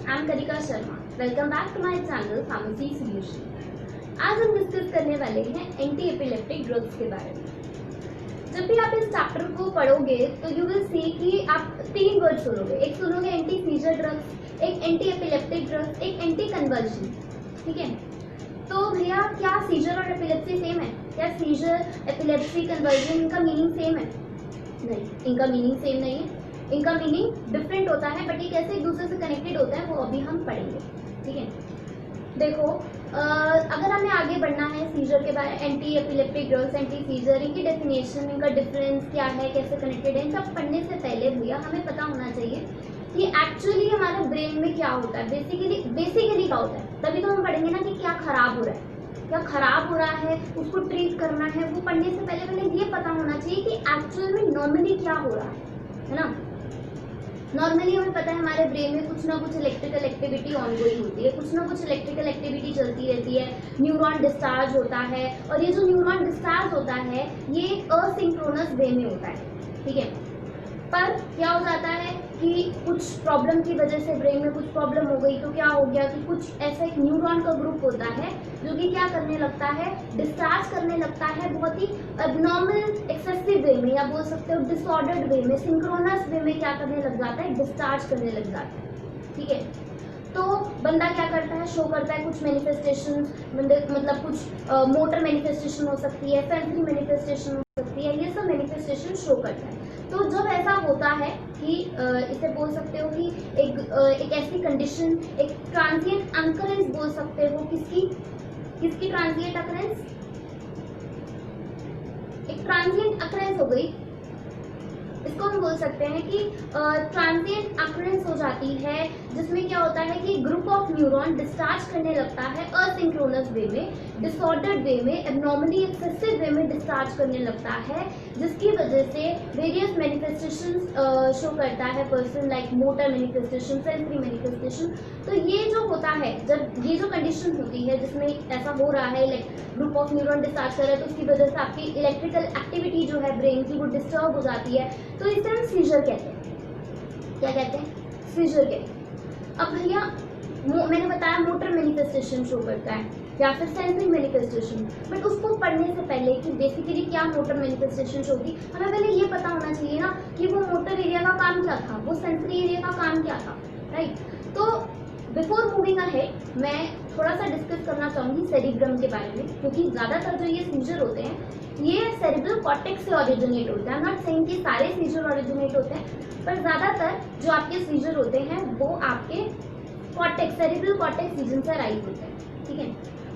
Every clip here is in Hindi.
I'm Karika Sharma. Welcome back to my channel Pharmacy Solution. आज हम डिस्कस करने वाले हैं एंटी एपिलेप्टिक ड्रग्स के बारे में। जब भी आप इस चैप्टर को पढ़ोगे तो यू विल सी कि आप तीन वर्ड सुनोगे। एक सुनोगे एंटी सीजर ड्रग्स, एक एंटी एपिलेप्टिक ड्रग्स, एक एंटी कन्वर्जन। ठीक है, तो भैया क्या सीजर और एपिलेप्सी सेम है? क्या सीजर, एपिलेप्सी, कन्वर्जन इनका मीनिंग सेम है? नहीं, इनका मीनिंग सेम नहीं है। इनका मीनिंग डिफरेंट होता है, बट ये कैसे एक दूसरे से कनेक्टेड होता है वो अभी हम पढ़ेंगे। ठीक है, देखो अगर हमें आगे बढ़ना है सीजर के बारे में, anti epileptic drugs, anti scissor, इनकी डेफिनेशन, इनका डिफरेंस क्या है, कैसे कनेक्टेड है, इन सब पढ़ने से पहले भैया हमें पता होना चाहिए कि एक्चुअली हमारे ब्रेन में क्या होता है, बेसिकली क्या होता है। तभी तो हम पढ़ेंगे ना कि क्या खराब हो रहा है, क्या खराब हो रहा है, उसको ट्रीट करना है। वो पढ़ने से पहले ये पता होना चाहिए कि एक्चुअल में नॉर्मली क्या हो रहा है ना। नॉर्मली हमें पता है हमारे ब्रेन में कुछ ना कुछ इलेक्ट्रिकल एक्टिविटी ऑनगोइंग होती है, कुछ ना कुछ इलेक्ट्रिकल एक्टिविटी चलती रहती है, न्यूरॉन डिस्चार्ज होता है, और ये जो न्यूरॉन डिस्चार्ज होता है ये असिंक्रोनस वे में होता है। ठीक है, पर क्या हो जाता है कि कुछ प्रॉब्लम की वजह से ब्रेन में कुछ प्रॉब्लम हो गई तो क्या हो गया कि कुछ ऐसा एक न्यूरॉन का ग्रुप होता है जो कि क्या करने लगता है, डिस्चार्ज करने लगता है बहुत ही अबनॉर्मल एक्सेसिव वे में, या बोल सकते हो डिसऑर्डर्ड वे में, सिंक्रोनस वे में क्या करने लग जाता है, डिस्चार्ज करने लग जाता है। ठीक है, तो बंदा क्या करता है, शो करता है कुछ मैनिफेस्टेशन, मतलब कुछ मोटर मैनिफेस्टेशन हो सकती है, सेंसरी मैनिफेस्टेशन हो सकती है, ये सब मैनिफेस्टेशन शो करता है। तो जब ऐसा होता है कि इसे बोल सकते हो कि एक ऐसी कंडीशन, एक ट्रांजिएंट अकरेंस बोल सकते हो, किसकी ट्रांजिएंट अकरेंस, एक ट्रांजिएंट अकरेंस हो गई, इसको हम बोल सकते हैं कि ट्रांजिएंट अकरेंस हो जाती है, जिसमें क्या होता है कि ग्रुप ऑफ न्यूरॉन डिस्चार्ज करने लगता है असिंक्रोनस वे में, डिसऑर्डर्ड वे में, एबनॉर्मली एक्सेसिव वे में डिस्चार्ज करने लगता है, जिसकी वजह से वेरियस मैनिफेस्टेशंस शो करता है person, like motor manifestation, sensory manifestation. तो ये जो होता है, जब ये जो कंडीशन होती है जिसमें ऐसा हो रहा है, like group of neuron discharge कर रहा है, तो उसकी वजह से आपकी इलेक्ट्रिकल एक्टिविटी जो है ब्रेन की वो डिस्टर्ब हो जाती है, तो इसे हम सीजर कहते हैं। क्या कहते हैं? सीजर कहते हैं। अब भैया मैंने बताया मोटर मैनिफेस्टेशन शो करता है या फिर सेंसरी मैनिफेस्टेशन, बट उसको पढ़ने से पहले कि बेसिकली क्या मोटर मैनिफेस्टेशन शो होगी, हमें पहले ये पता होना चाहिए ना कि वो मोटर एरिया का काम क्या था, वो सेंसरी एरिया का काम क्या था, राइट। तो बिफोर मूविंग अहेड मैं थोड़ा सा डिस्कस करना चाहूँगी सेरिब्रम के बारे में, क्योंकि ज़्यादातर जो ये सीजर होते हैं ये सेरिब्रल कॉर्टेक्स से ओरिजिनेट होते हैं। आई एम नॉट सेइंग कि सारे सीजर ओरिजिनेट होते हैं, पर ज़्यादातर जो आपके सीजर होते हैं वो आपके कॉर्टेक्स, सेरिब्रल कॉर्टेक्स रीजन से अराइज होते हैं। ठीक है,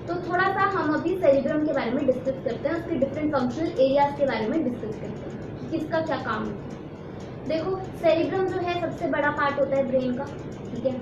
तो थोड़ा सा हम अभी सेरिब्रम के बारे में डिस्कस करते हैं, उसके डिफरेंट फंक्शनल एरियाज के बारे में डिस्कस करते हैं कि किसका क्या काम होता है। देखो सेरिब्रम जो है सबसे बड़ा पार्ट होता है ब्रेन का। ठीक है,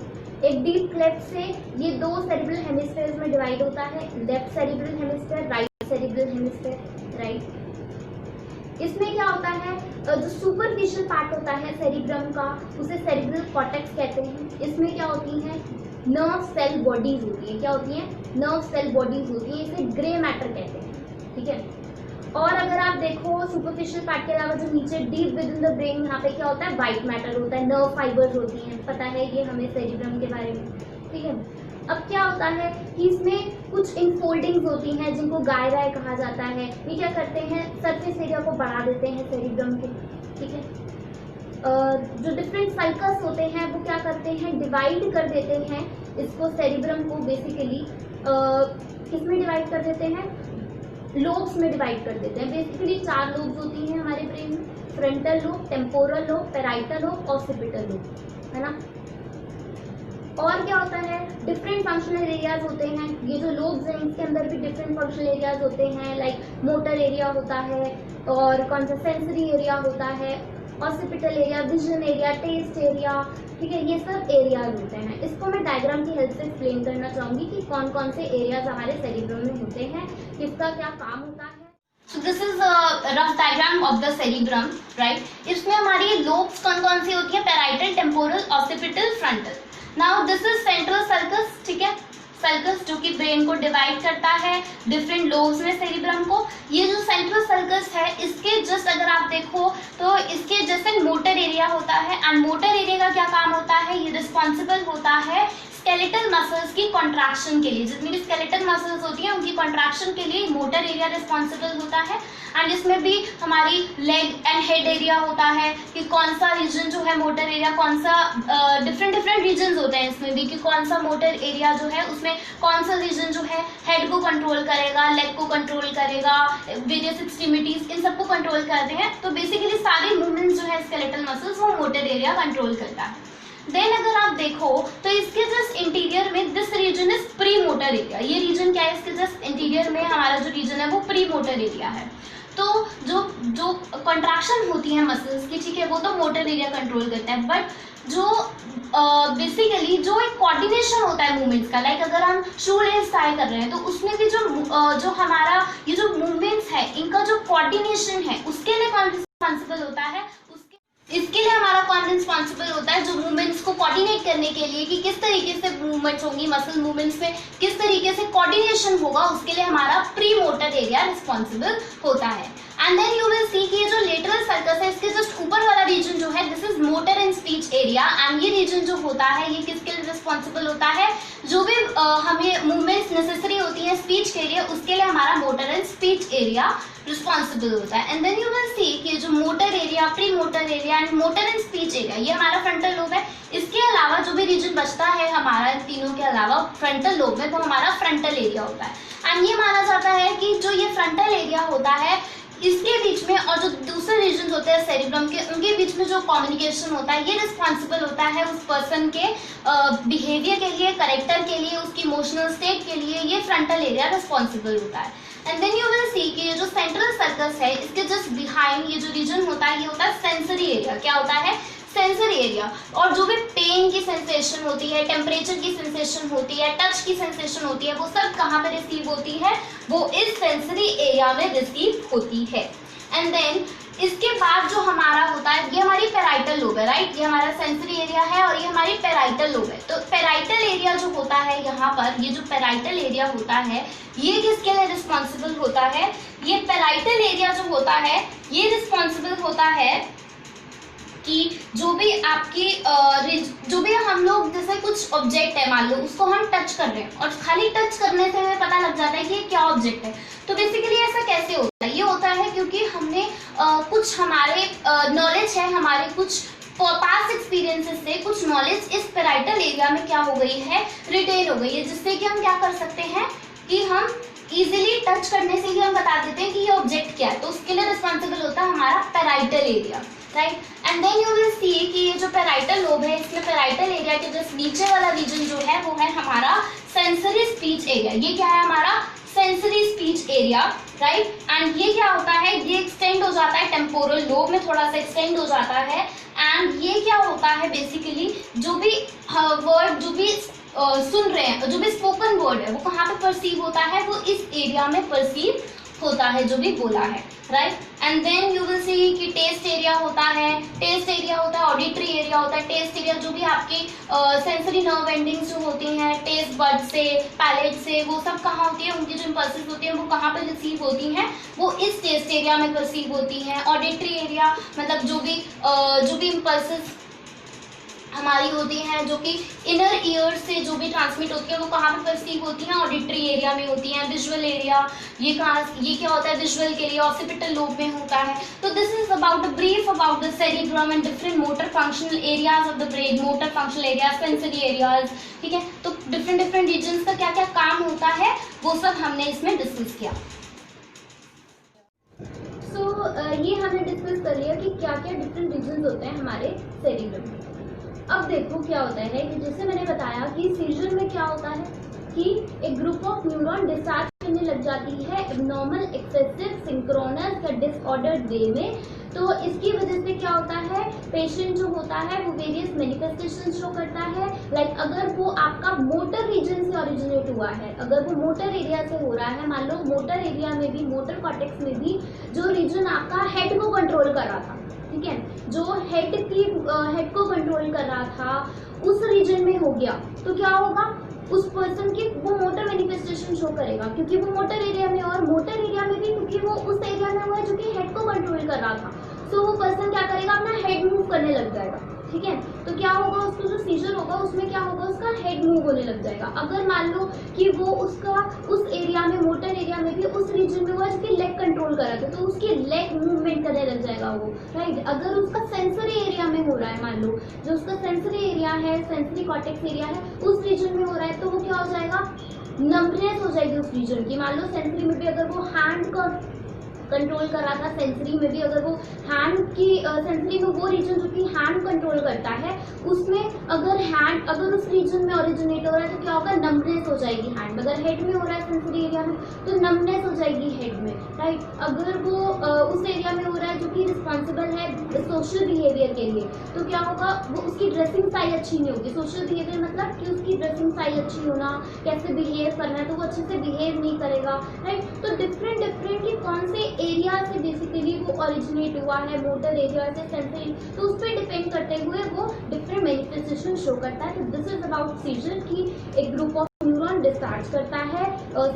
एक डीप क्लेफ्ट से ये दो सेरिब्रल हेमिस्फेयर्स में डिवाइड होता है, left cerebral hemisphere, right cerebral hemisphere, right. इसमें क्या होता है, जो सुपरफिशियल पार्ट होता है सेरिब्रम का उसे सेरिब्रल कॉर्टेक्स कहते हैं। इसमें क्या होती है, नर्व सेल बॉडीज होती है। क्या होती है? नर्व सेल बॉडीज होती है, इसे ग्रे मैटर कहते हैं। ठीक है, और अगर आप देखो सुपरफिशियल पार्ट के अलावा जो नीचे deep with in the brain, यहाँ पे क्या होता है, व्हाइट मैटर होता है, नर्व फाइबर्स होती हैं। पता है ये हमें सेरिब्रम के बारे में। ठीक है, अब क्या होता है कि इसमें कुछ इनफोल्डिंग्स होती हैं जिनको गायराए कहा जाता है। ये क्या करते हैं, सरफेस एरिया को बढ़ा देते हैं सेरिब्रम के। ठीक है, जो डिफरेंट साइकल्स होते हैं वो क्या करते हैं, डिवाइड कर देते हैं इसको, सेरिब्रम को बेसिकली किसमें डिवाइड कर देते हैं, लोब्स में डिवाइड कर देते हैं। बेसिकली 4 लोब्स होती हैं हमारे ब्रेन में, frontal lobe, temporal lobe, parietal lobe, occipital lobe, है ना। और क्या होता है, डिफरेंट फंक्शनल एरियाज होते हैं। ये जो लोब्स हैं इसके अंदर भी डिफरेंट फंक्शनल एरियाज होते हैं, लाइक मोटर एरिया होता है, और कौन सा सेंसरी एरिया होता है, occipital area, vision area, taste area. ठीक है, ये सब एरियाज होते हैं। इसको मैं डायग्राम की हेल्प से एक्सप्लेन करना चाहूंगी कि कौन कौन से एरियाज हमारे सेरिब्रम में होते हैं, किसका क्या काम होता है। So this is a rough diagram of the cerebrum, right? इसमें हमारी लोब्स कौन कौन सी होती है, parietal, temporal, occipital, frontal. Now this is central sulcus. ठीक है, सर्कस जो कि ब्रेन को डिवाइड करता है डिफरेंट लोब्स में सेरिब्रम को। ये जो सेंट्रल सर्कस है इसके जस्ट अगर आप देखो तो इसके जैसे मोटर एरिया एरिया होता है। एंड मोटर एरिया का क्या काम होता है, ये रिस्पॉन्सिबल होता है स्केलेटल मसल्स की कॉन्ट्रैक्शन के लिए। जितनी भी स्केलेटल मसल्स होती हैं उनकी कॉन्ट्रैक्शन के लिए मोटर एरिया रिस्पॉन्सिबल होता है। एंड इसमें भी हमारी लेग एंड हेड एरिया होता है कि कौन सा रीजन जो है मोटर एरिया, कौन सा डिफरेंट रीजन होते हैं इसमें भी कि कौन सा मोटर एरिया जो है उसमें कौन सा रीजन जो है हेड को कंट्रोल करेगा, लेग को कंट्रोल करेगा, वेरियस एक्सट्रीमिटीज इन सबको कंट्रोल करते हैं। तो बेसिकली सारे मूवमेंट्स जो है स्केलेटल मसल्स वो मोटर एरिया कंट्रोल करता है। देन अगर आप देखो तो इसके जस्ट इंटीरियर में this region is pre motor area. ये रीजन क्या है, इसके जस्ट इंटीरियर में हमारा जो रीजन है वो प्री मोटर एरिया है। तो जो कंट्रैक्शन होती है मसल्स की, ठीक है, वो तो मोटर एरिया कंट्रोल करता है। बट जो बेसिकली जो एक कोऑर्डिनेशन होता है मूवमेंट्स का, लाइक अगर हम शू लेस टाई कर रहे हैं तो उसमें भी जो हमारा ये जो मूवमेंट्स है इनका जो कोऑर्डिनेशन है उसके लिए कौन रिस्पॉन्सिबल होता है, इसके लिए हमारा कौन रिस्पॉन्सिबल होता है, जो मूवमेंट्स को कोऑर्डिनेट करने के लिए कि किस तरीके से मूवमेंट्स होंगी, मसल मूवमेंट्स में किस तरीके से कोऑर्डिनेशन होगा, उसके लिए हमारा प्री मोटर एरिया रिस्पॉन्सिबल होता है। And then you will see कि ये जो लेटरल सर्कस है इसके जस्ट ऊपर वाला रीजन जो है this is motor and speech area. And ये रीजन जो होता है ये किसके लिए रिस्पॉन्सिबल होता है, जो भी हमें मूवमेंट्स नेसेसरी होती है स्पीच के लिए उसके लिए हमारा motor and speech area responsible होता है। And then you will see कि जो motor area, pre motor area and motor and speech area ये हमारा फ्रंटल लोब है। इसके अलावा जो भी रीजन बचता है हमारा इन तीनों के अलावा फ्रंटल लोब में, वो हमारा फ्रंटल एरिया होता है। एंड ये माना जाता है कि जो ये फ्रंटल एरिया होता है इसके बीच में और जो दूसरे रीजन होते हैं सेरिब्रम के, उनके बीच में जो कम्युनिकेशन होता है ये रिस्पॉन्सिबल होता है उस पर्सन के बिहेवियर के लिए, करेक्टर के लिए, उसकी इमोशनल स्टेट के लिए। ये फ्रंटल एरिया रिस्पॉन्सिबल होता है। And then you will see कि ये जो सेंट्रल सर्कस है इसके जस्ट बिहाइंड ये जो रीजन होता है ये होता है सेंसरी एरिया। क्या होता है, सेंसरी एरिया। और जो भी पेन की सेंसेशन होती है, टेम्परेचर की सेंसेशन होती है, टच की सेंसेशन होती है, वो सब कहाँ पे रिसीव होती है, वो इस सेंसरी एरिया में रिसीव होती है। एंड देन इसके बाद जो हमारा होता है ये हमारी पेराइटल लोब है, राइट। ये हमारा सेंसरी एरिया है और ये हमारी पेराइटल लोब है। तो पेराइटल एरिया जो होता है यहाँ पर, ये जो पेराइटल एरिया होता है ये किसके लिए रिस्पॉन्सिबल होता है, ये पेराइटल एरिया जो होता है ये रिस्पॉन्सिबल होता है कि जो भी आपकी जो भी हम लोग जैसे कुछ ऑब्जेक्ट है मान लो उसको हम टच कर रहे हैं और खाली टच करने से हमें पता लग जाता है कि ये क्या ऑब्जेक्ट है। तो बेसिकली ऐसा कैसे होता है, ये होता है क्योंकि हमने कुछ हमारे नॉलेज है, हमारे कुछ पास्ट एक्सपीरियंसेस से कुछ नॉलेज इस पेराइटल एरिया में क्या हो गई है, रिटेन हो गई है, जिससे कि हम क्या कर सकते हैं कि हम इजीली टच करने से ही हम बता देते हैं कि ये ऑब्जेक्ट क्या है। तो उसके लिए रिस्पॉन्सिबल होता है हमारा parietal area, right. And then you will see कि ये जो पेराइटल लोब है इसमें पेराइटल एरिया के जस्ट नीचे वाला रीजन जो है वो है हमारा सेंसरी स्पीच एरिया। ये क्या है हमारा sensory speech area, right. And ये क्या होता है, ये एक्सटेंड हो जाता है टेम्पोरल लोब में, थोड़ा सा एक्सटेंड हो जाता है। एंड ये क्या होता है बेसिकली जो भी वर्ड जो भी सुन रहे हैं, जो भी स्पोकन वर्ड है वो कहाँ पे परसीव होता है, वो इस एरिया में परसीव होता है जो भी बोला है, right. And then you will see कि टेस्ट एरिया होता है, टेस्ट एरिया होता है, ऑडिटरी एरिया होता है। टेस्ट एरिया जो भी आपकी सेंसरी नर्व एंडिंग्स जो होती हैं टेस्ट बड से, पैलेट से, वो सब कहाँ होती है, उनकी जो इम्पल्सेस होती हैं वो कहाँ पे रिसीव होती हैं, वो इस टेस्ट एरिया में परसीव होती हैं। ऑडिटरी एरिया मतलब जो भी इम्पल्सेस हमारी होती हैं जो कि इनर ईयर से जो भी ट्रांसमिट होती है वो कहाँ पे परसीव होती हैं, ऑडिटरी एरिया में होती हैं। विजुअल एरिया ये क्या होता है, विजुअल के लिए ऑक्सीपिटल लोब में होता है। तो this is about a brief about the cerebrum and different motor functional areas of the brain, motor functional areas, sensory areas, ठीक है। तो डिफरेंट रीजन्स का क्या क्या काम होता है वो सब हमने इसमें डिस्कस किया। ये हमने डिस्कस कर लिया कि क्या क्या डिफरेंट रीजन्स होते हैं हमारे सेरिब्रम में। अब देखो क्या होता है कि जैसे मैंने बताया कि सीजर में क्या होता है कि एक ग्रुप ऑफ न्यूरॉन डिस्चार्ज करने लग जाती है एब्नॉर्मल, एक्सेसिव, सिंक्रोनस या डिसऑर्डर्ड वे में। तो इसकी वजह से क्या होता है, पेशेंट जो होता है वो वेरियस मैनिफेस्टेशन शो करता है। लाइक अगर वो आपका मोटर रीजन से ओरिजिनेट हुआ है, अगर वो मोटर एरिया से हो रहा है, मान लो मोटर एरिया में भी, मोटर कॉर्टेक्स में भी जो रीजन आपका हेड को कंट्रोल कर रहा था, ठीक है, जो हेड को कंट्रोल कर रहा था उस रीजन में हो गया, तो क्या होगा, उस पर्सन की वो मोटर मैनिफेस्टेशन शो करेगा क्योंकि वो मोटर एरिया में, और मोटर एरिया में भी क्योंकि वो उस एरिया में हुआ है जो कि हेड को कंट्रोल कर रहा था। सो वो पर्सन क्या करेगा, अपना हेड मूव करने लग जाएगा, ठीक है। तो क्या होगा, उसको जो सीजर होगा उसमें क्या होगा, उसका हेड मूव होने लग जाएगा। अगर मान लो कि वो उसका उस एरिया में, मोटर एरिया में भी उस रीजन में हुआ जिसकी लेग कंट्रोल करा था, तो उसकी लेग मूवमेंट करने लग जाएगा वो, राइट। अगर उसका सेंसरी एरिया में हो रहा है, मान लो जो उसका सेंसरी एरिया है, सेंसरी कॉर्टेक्स एरिया है, उस रीजन में हो रहा है, तो वो क्या हो जाएगा, नम्बनेस हो जाएगी उस रीजन की। मान लो सेंसरी में भी अगर वो हैंड का कंट्रोल कर रहा था, सेंसरी में भी अगर वो हैंड की सेंसरी में वो रीजन जो कि हैंड कंट्रोल करता है, उसमें अगर हैंड अगर उस रीजन में ओरिजिनेट हो रहा है तो क्या होगा, नम्बनेस हो जाएगी हैंड। अगर हेड में हो रहा है सेंसरी एरिया में तो नम्बनेस हो जाएगी हेड में, राइट। अगर वो उस एरिया में हो रहा है जो कि रिस्पॉन्सिबल है सोशल बिहेवियर के लिए, तो क्या होगा, वो उसकी ड्रेसिंग स्टाइल अच्छी नहीं होगी। सोशल बिहेवियर मतलब कि उसकी ड्रेसिंग स्टाइल अच्छी होना, कैसे बिहेव करना है, तो वो अच्छे से बिहेव नहीं करेगा, राइट। तो डिफरेंट कि कौन से एरिया से बेसिकली वो ओरिजिनेट हुआ है, मोटर एरिया से सेंसरी, तो उस पर डिपेंड करते हुए वो डिफरेंट मैनिफेस्टेशन शो करता है। तो दिस इज अबाउट सीजर की एक ग्रुप ऑफ न्यूरॉन डिस्चार्ज करता है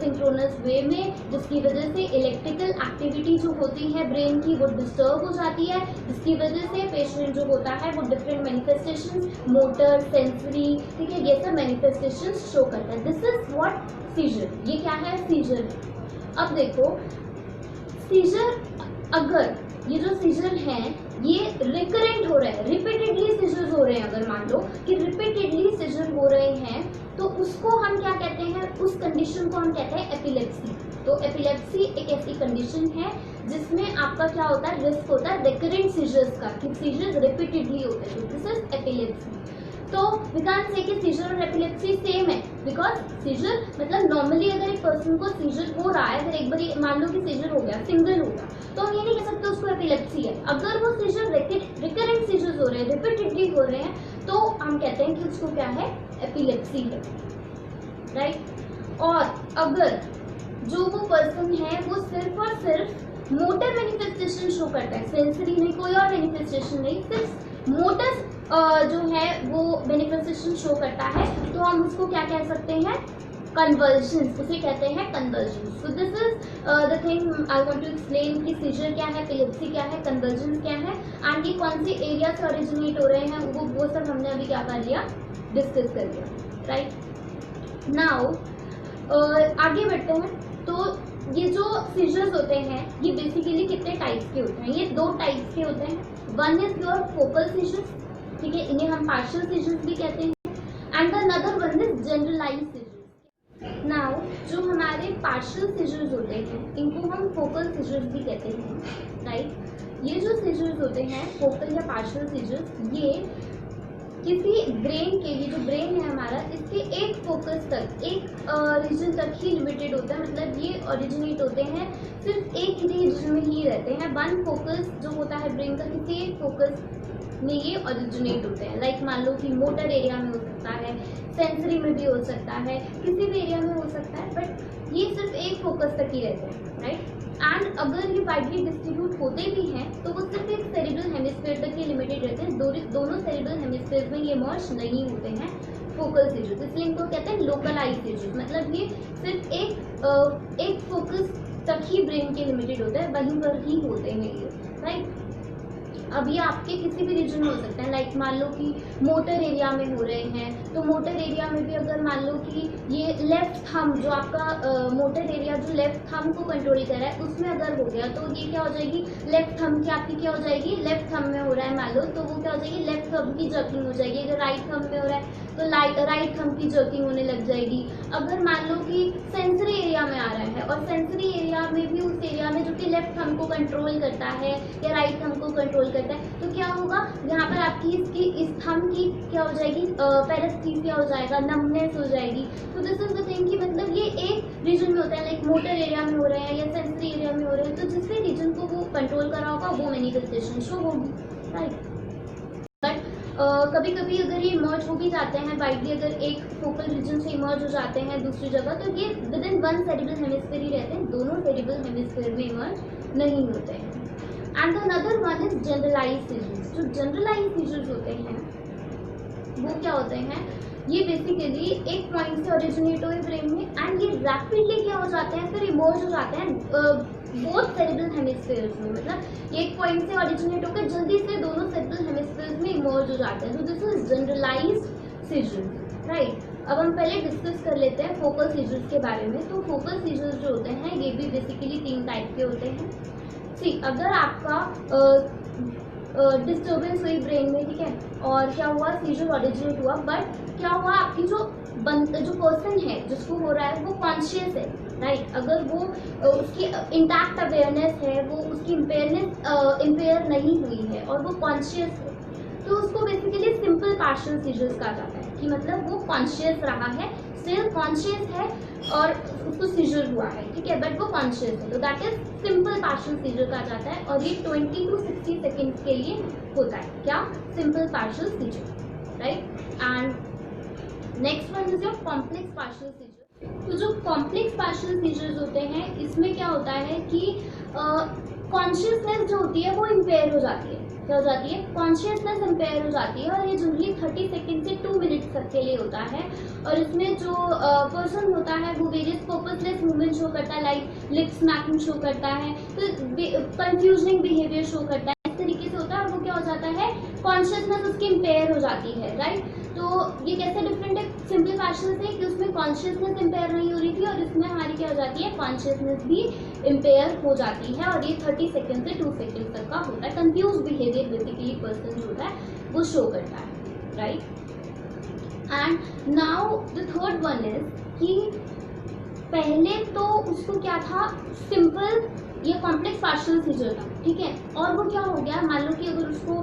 सिंक्रोनस वे में, जिसकी वजह से इलेक्ट्रिकल एक्टिविटी जो होती है ब्रेन की वो डिस्टर्ब हो जाती है, जिसकी वजह से पेशेंट जो होता है वो डिफरेंट मैनिफेस्टेशन, मोटर, सेंसरी, ठीक है, ये सब मैनिफेस्टेशन शो करता है। दिस इज व्हाट सीजर, ये क्या है, सीजर। अब देखो सीजर, अगर ये जो सीजर हैं ये रिकरेंट हो रहे हैं, रिपीटेडली सीजर्स हो रहे हैं, अगर मान लो कि रिपीटेडली सीजर हो रहे हैं, तो उसको हम क्या कहते हैं, उस कंडीशन को हम कहते हैं एपिलेप्सी। तो एपिलेप्सी एक ऐसी कंडीशन है जिसमें आपका क्या होता है, रिस्क होता है रिकरेंट सीजर्स का, कि सीजर्स रिपीटेडली होते हैं, दिस इज एपिलेप्सी। तो वी कैन से कि सीजर और एपिलेप्सी सेम है, बिकॉज सीजर मतलब नॉर्मली अगर एक पर्सन को सीजर हो रहा है, अगर एक बार मान लो कि सीजर हो गया, सिंगल हो गया, तो हम ये नहीं कह सकते उसको एपिलेप्सी है। अगर वो सीजर रिकरेंट सीजर्स हो रहे हैं, रिपीटेडली हो रहे हैं, तो हम कहते हैं कि उसको क्या है, एपिलेप्सी है, राइट। और अगर जो वो पर्सन है वो सिर्फ और सिर्फ मोटर मैनिफेस्टेशन शो करता है, सेंसरी नहीं, कोई और मैनिफेस्टेशन नहीं, सिर्फ मोटर जो है वो मैनिफेस्टेशन शो करता है, तो हम उसको क्या कह सकते हैं, कन्वर्जन्स, उसे कहते हैं convergence. So this is the thing I want to explain कि सीजर क्या है, एपिलेप्सी क्या है, कन्वर्जन्स क्या है, एंड ये कौन से एरिया से ओरिजिनेट हो रहे हैं, वो सब हमने अभी क्या कर लिया, डिस्कस कर लिया, राइट। नाउ आगे बढ़ते हैं। तो ये जो सीजर्स होते हैं ये बेसिकली कितने टाइप्स के होते हैं, ये दो टाइप्स के होते हैं। One is your focal seizures, ठीक है, इन्हें हम पार्शियल सीजर्स भी कहते हैं, and another one is generalised seizures. Now जो हमारे पार्शियल सीजर्स होते हैं इनको हम फोकल सीजर्स भी कहते हैं, राइट। ये जो सीजर्स होते हैं फोकल या पार्शियल सीजर्स, ये किसी ब्रेन के, ये जो ब्रेन है हमारा, इसके एक फोकस तक, एक रीजन तक ही लिमिटेड होता है, मतलब ये ओरिजिनेट होते हैं सिर्फ एक ही रीजन में ही रहते हैं। वन फोकस जो होता है ब्रेन का, किसी एक फोकस में ये ओरिजिनेट होते हैं। लाइक मान लो कि मोटर एरिया में हो सकता है, सेंसरी में भी हो सकता है, किसी भी एरिया में हो सकता है, बट ये सिर्फ एक फोकस तक ही रहते हैं, राइट। एंड अगर ये वाइडली डिस्ट्रीब्यूट होते भी हैं तो वो सिर्फ एक सेरिब्रल हेमिस्फीयर तक ही लिमिटेड रहते हैं, दोनों सेरिब्रल हेमिस्फीयर में ये मर्ज नहीं होते हैं फोकल सीजर्स, इसलिए इनको कहते हैं लोकलाइज्ड सीजर्स। मतलब ये सिर्फ एक फोकस तक ही ब्रेन के लिमिटेड होता है, वहीं पर ही होते हैं ये, राइट। अब ये आपके किसी भी रीजन में हो सकते हैं, लाइक मान लो कि मोटर एरिया में हो रहे हैं, तो मोटर एरिया में भी अगर मान लो कि ये लेफ्ट थंब जो आपका मोटर एरिया जो लेफ्ट थंब को कंट्रोल कर रहा है उसमें अगर हो गया, तो ये क्या हो जाएगी, लेफ्ट थंब की आपकी क्या हो जाएगी, लेफ्ट थंब में हो रहा है मान लो, तो वो क्या हो जाएगी, लेफ्ट थंब की जर्किंग हो जाएगी। अगर राइट थंब में हो रहा है तो राइट थंब की जर्किंग होने लग जाएगी। अगर मान लो कि सेंसरी एरिया में आ रहा है और सेंसरी एरिया में भी उस एरिया में जो कि लेफ्ट थंब को कंट्रोल करता है या राइट थंब को कंट्रोल करता है, तो क्या होगा, यहाँ पर आपकी इस थंब की क्या हो जाएगी, पैरेस्थीसिया हो जाएगा, नमनेस हो जाएगी। तो दिस इज द थिंग कि मतलब ये एक रीजन में होता है, लाइक मोटर एरिया में हो रहे हैं या सेंसरी एरिया में हो रहे हैं, तो जिस भी रीजन को वो कंट्रोल कर रहा होगा वो मैनिफेस्टेशन शो होगी, राइट। बट कभी कभी अगर ये इमर्ज हो भी जाते हैं वाइडली, अगर एक फोकल रीजन से इमर्ज हो जाते हैं दूसरी जगह, तो ये within one cerebral hemisphere ही रहते हैं, दोनों सेरिब्रल हेमिस्फीयर में इमर्ज नहीं होते हैं। And another one is generalised seizures. जो जनरलाइज्ड सीजर्स होते हैं वो क्या होते हैं, ये बेसिकली एक पॉइंट से ओरिजिनेट हुए ब्रेन में एंड ये रैपिडली क्या हो जाते हैं, फिर इमर्ज हो जाते हैं बोथ सेरेब्रल हेमिस्फीयर्स में। मतलब ये एक पॉइंट से ओरिजिनेट होकर जल्दी से दोनों सेरेब्रल हेमिस्फीयर्स में इमर्ज हो जाते हैं। तो this is generalised seizures, right. अब हम पहले डिस्कस कर लेते हैं फोकल सीजर्स के बारे में। तो फोकल सीजर्स जो होते हैं ये भी बेसिकली 3 टाइप के होते हैं। सी, अगर आपका डिस्टर्बेंस हुई ब्रेन में, ठीक है, और क्या हुआ, सीजर ओरिजिनेट हुआ, बट क्या हुआ, आपकी जो पर्सन है जिसको हो रहा है वो कॉन्शियस है, राइट। अगर वो उसकी इंटैक्ट अवेयरनेस है, वो उसकी इम्पेयर नहीं हुई है और वो कॉन्शियस है, तो उसको बेसिकली सिंपल पार्शियल सीजर्स कहा जाता है। कि मतलब वो कॉन्शियस रहा है, स्टिल कॉन्शियस है और उसको सीजर हुआ है, ठीक है, बट वो कॉन्शियस है, तो that is simple partial seizure कहा जाता है। और ये 20 to 60 सेकेंड्स के लिए होता है, क्या, simple partial seizure, right. And next one is your complex partial seizure. तो जो कॉम्प्लेक्स पार्शियल सीजर्स होते हैं, इसमें क्या होता है कि कॉन्शियसनेस जो होती है वो इम्पेयर हो जाती है। क्या हो जाती है, कॉन्शियसनेस इम्पेयर हो जाती है, और ये जनरली 30 सेकेंड से 2 मिनट्स तक के लिए होता है। और इसमें जो पर्सन होता है वो वेरियस पर्पसलेस मूवमेंट शो करता है, लाइक लिप स्मैकिंग शो करता है, तो कंफ्यूजनिंग बिहेवियर शो करता है, इस तरीके से होता है। और वो क्या हो जाता है, कॉन्शियसनेस उसकी इम्पेयर हो जाती है, राइट। तो ये कैसे डिफरेंट है सिंपल पार्शियल से, कि उसमें कॉन्शियसनेस इम्पेयर नहीं हो रही थी और इसमें हमारी क्या हो जाती है, कॉन्शियसनेस भी इम्पेयर हो जाती है। और ये 30 सेकेंड से 2 सेकेंड तक का होता है। कंफ्यूज बिहेवियर बेसिकली पर्सन जो होता है वो शो करता है, right. And now the third one is कि पहले तो उसको क्या था, सिंपल ये कॉम्प्लेक्स पार्शियल सीजर था, ठीक है, और वो क्या हो गया, मान लो कि अगर उसको